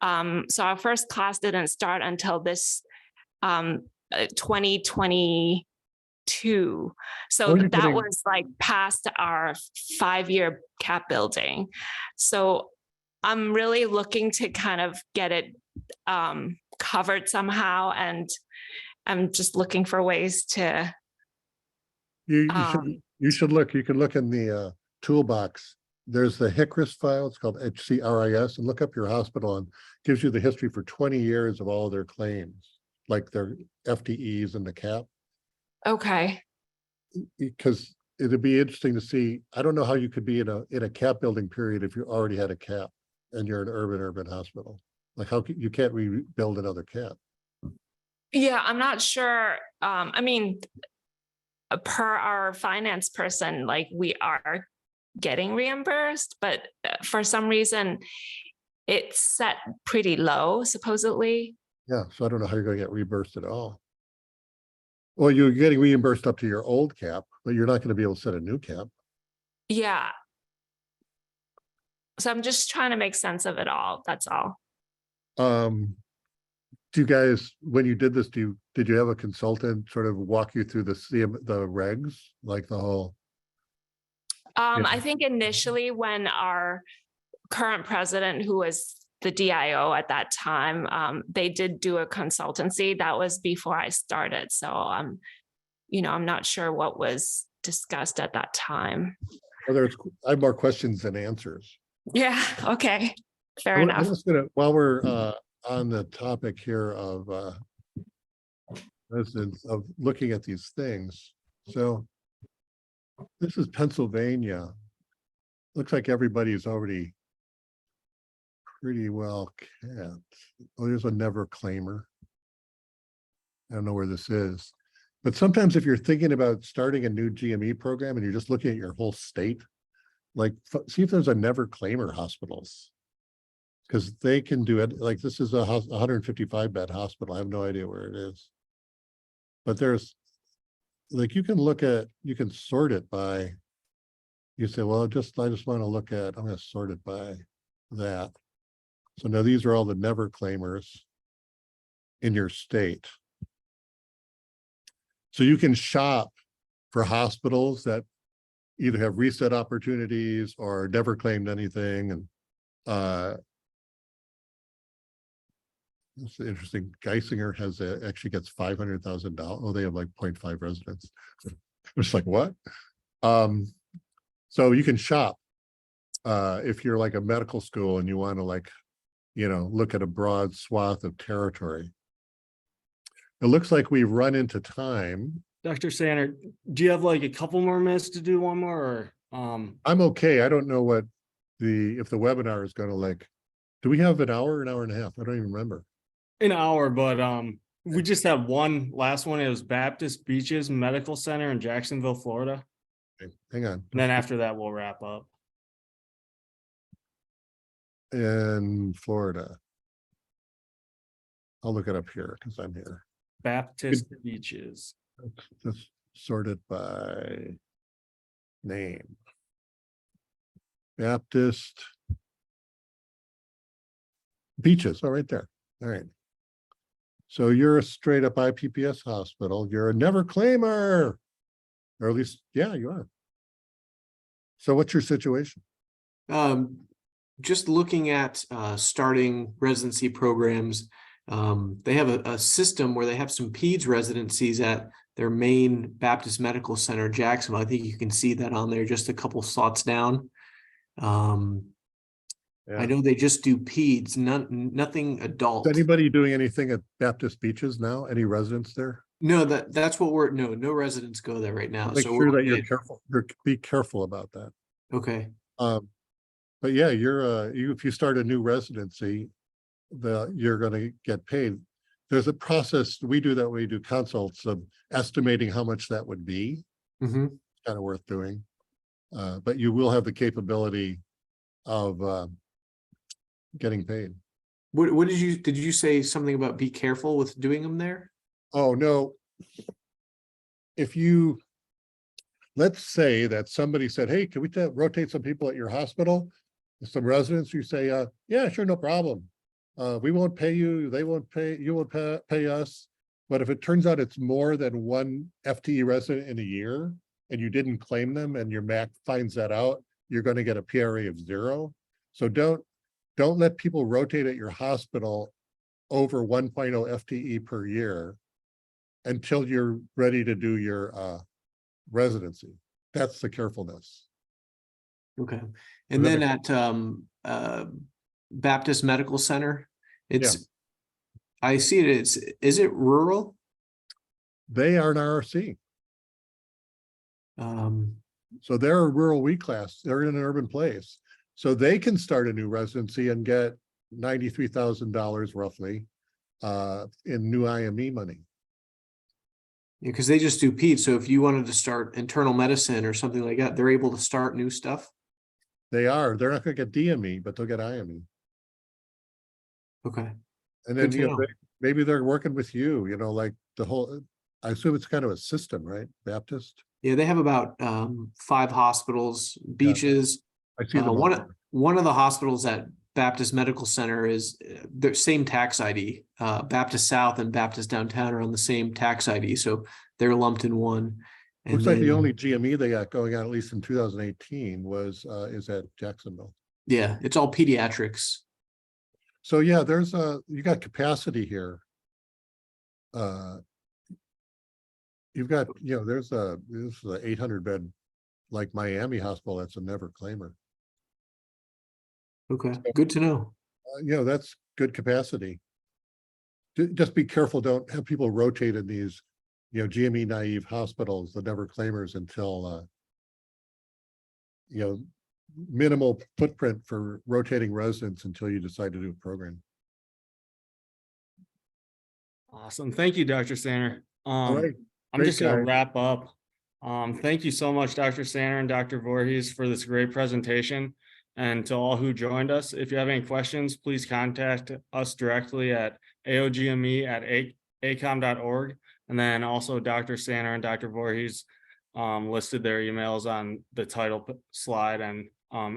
Speaker 9: So our first class didn't start until this 2022. So that was like past our 5-year cap building. So I'm really looking to kind of get it covered somehow, and I'm just looking for ways to.
Speaker 2: You should look. You can look in the toolbox. There's the HCRIS file. It's called HCRIS, and look up your hospital and gives you the history for 20 years of all their claims, like their FTEs and the cap.
Speaker 9: Okay.
Speaker 2: Because it'd be interesting to see. I don't know how you could be in a cap building period if you already had a cap and you're an urban hospital. Like how you can't rebuild another cap.
Speaker 9: Yeah, I'm not sure. I mean, per our finance person, like, we are getting reimbursed, but for some reason it's set pretty low, supposedly.
Speaker 2: Yeah, so I don't know how you're going to get reimbursed at all. Well, you're getting reimbursed up to your old cap, but you're not going to be able to set a new cap.
Speaker 9: Yeah. So I'm just trying to make sense of it all. That's all.
Speaker 2: Do you guys, when you did this, did you have a consultant sort of walk you through the regs, like the whole?
Speaker 9: I think initially when our current president, who was the DIO at that time, they did do a consultancy. That was before I started. So I'm not sure what was discussed at that time.
Speaker 2: Well, I have more questions than answers.
Speaker 9: Yeah. Okay. Fair enough.
Speaker 2: I'm just gonna, while we're on the topic here of residents, of looking at these things. So this is Pennsylvania. Looks like everybody's already pretty well capped. Oh, there's a never claimer. I don't know where this is. But sometimes if you're thinking about starting a new GME program and you're just looking at your whole state, like see if there's a never claimer hospitals. Because they can do it. Like this is a 155 bed hospital. I have no idea where it is. But there's, like, you can sort it by, you say, well, I just want to look at, I'm going to sort it by that. So now these are all the never claimers in your state. So you can shop for hospitals that either have reset opportunities or never claimed anything. And it's interesting. Geisinger has actually gets $500,000. Oh, they have like 0.5 residents. I'm just like, what? So you can shop if you're like a medical school and you want to like, look at a broad swath of territory. It looks like we've run into time.
Speaker 1: Dr. Sander, do you have like a couple more minutes to do one more, or?
Speaker 2: I'm okay. I don't know what if the webinar is going to like, do we have an hour and a half? I don't even remember.
Speaker 1: An hour, but we just have one last one. It was Baptist Beaches Medical Center in Jacksonville, Florida.
Speaker 2: Okay, hang on.
Speaker 1: And then after that, we'll wrap up.
Speaker 2: In Florida. I'll look it up here because I'm here.
Speaker 1: Baptist Beaches.
Speaker 2: Let's sort it by name. Baptist Beaches. Oh, right there. All right. So you're a straight up IPPS hospital. You're a never claimer, or at least, yeah, you are. So what's your situation?
Speaker 10: Just looking at starting residency programs, they have a system where they have some peds residencies at their main Baptist Medical Center, Jacksonville. I think you can see that on there, just a couple slots down.
Speaker 2: Yeah.
Speaker 10: I know they just do peds, nothing adult.
Speaker 2: Is anybody doing anything at Baptist Beaches now? Any residents there?
Speaker 10: No, that's what no residents go there right now.
Speaker 2: Make
Speaker 10: So
Speaker 2: sure
Speaker 10: we're
Speaker 2: that you're
Speaker 10: good.
Speaker 2: careful. Be careful about that.
Speaker 10: Okay.
Speaker 2: But yeah, if you start a new residency, you're going to get paid. There's a process we do that. We do consults of estimating how much that would be.
Speaker 10: Mm-hmm.
Speaker 2: It's kind of worth doing. But you will have the capability of getting paid.
Speaker 10: What did you say something about be careful with doing them there?
Speaker 2: Oh, no. Let's say that somebody said, hey, can we rotate some people at your hospital? Some residents, you say, yeah, sure, no problem. We won't pay you, they won't pay, you won't pay us. But if it turns out it's more than one FTE resident in a year and you didn't claim them and your MAC finds that out, you're going to get a PRA of 0. So don't let people rotate at your hospital over 1.0 FTE per year until you're ready to do your residency. That's the carefulness.
Speaker 10: Okay. And then at Baptist Medical Center, I see it. Is it rural?
Speaker 2: They are an RRC. So they're a rural weak class. They're in an urban place. So they can start a new residency and get $93,000 roughly in new IME money.
Speaker 10: Yeah, because they just do peds. So if you wanted to start internal medicine or something like that, they're able to start new stuff.
Speaker 2: They are. They're not going to get DME, but they'll get IME.
Speaker 10: Okay.
Speaker 2: And then maybe they're working with you. Like the whole. I assume it's kind of a system, right? Baptist.
Speaker 10: Yeah, they have about 5 hospitals, beaches.
Speaker 2: I see them.
Speaker 10: One of the hospitals at Baptist Medical Center is the same tax ID. Baptist South and Baptist Downtown are on the same tax ID, so they're lumped in one. And
Speaker 2: looks like the only GME they got going on, at least in 2018, is at Jacksonville.
Speaker 10: Yeah, it's all pediatrics.
Speaker 2: So yeah, you got capacity here. You've got, there's a 800 bed like Miami hospital that's a never claimer.
Speaker 10: Okay, good to know.
Speaker 2: That's good capacity. Just be careful. Don't have people rotate in these, GME-naïve hospitals, the never claimers, until, minimal footprint for rotating residents until you decide to do a program.
Speaker 1: Awesome. Thank you, Dr. Sander.
Speaker 2: All right.
Speaker 1: I'm just going to wrap up. Thank you so much, Dr. Sander and Dr. Voorhees, for this great presentation. And to all who joined us, if you have any questions, please contact us directly at aogme@acom.org. And then also Dr. Sander and Dr. Voorhees listed their emails on the title slide and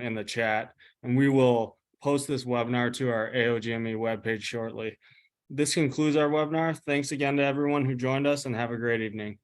Speaker 1: in the chat. And we will post this webinar to our AOGME webpage shortly. This concludes our webinar. Thanks again to everyone who joined us, and have a great evening.